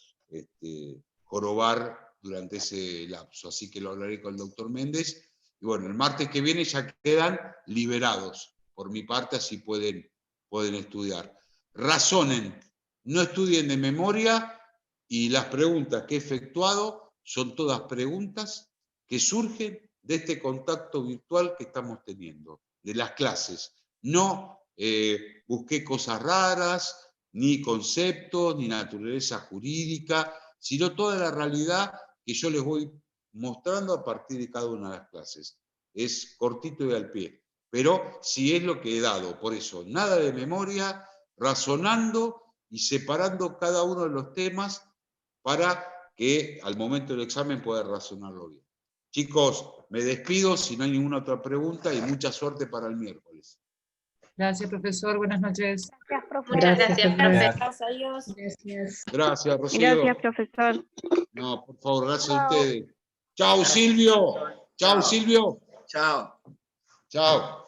jorobar durante ese lapso. Así que lo hablaré con el doctor Méndez. Y bueno, el martes que viene ya quedan liberados. Por mi parte, así pueden estudiar. Razonen, no estudien de memoria y las preguntas que he efectuado son todas preguntas que surgen de este contacto virtual que estamos teniendo, de las clases. No busqué cosas raras, ni conceptos, ni naturaleza jurídica, sino toda la realidad que yo les voy mostrando a partir de cada una de las clases. Es cortito y al pie, pero sí es lo que he dado. Por eso, nada de memoria, razonando y separando cada uno de los temas para que al momento del examen pueda razonarlo bien. Chicos, me despido si no hay ninguna otra pregunta y mucha suerte para el miércoles. Gracias, profesor. Buenas noches. Gracias, profe. Muchas gracias, profe. Adiós. Gracias. Gracias, Rocío. Gracias, profesor. No, por favor, gracias a Chao. ustedes. Chao, Silvio. Chao, Silvio. Chao. Chao.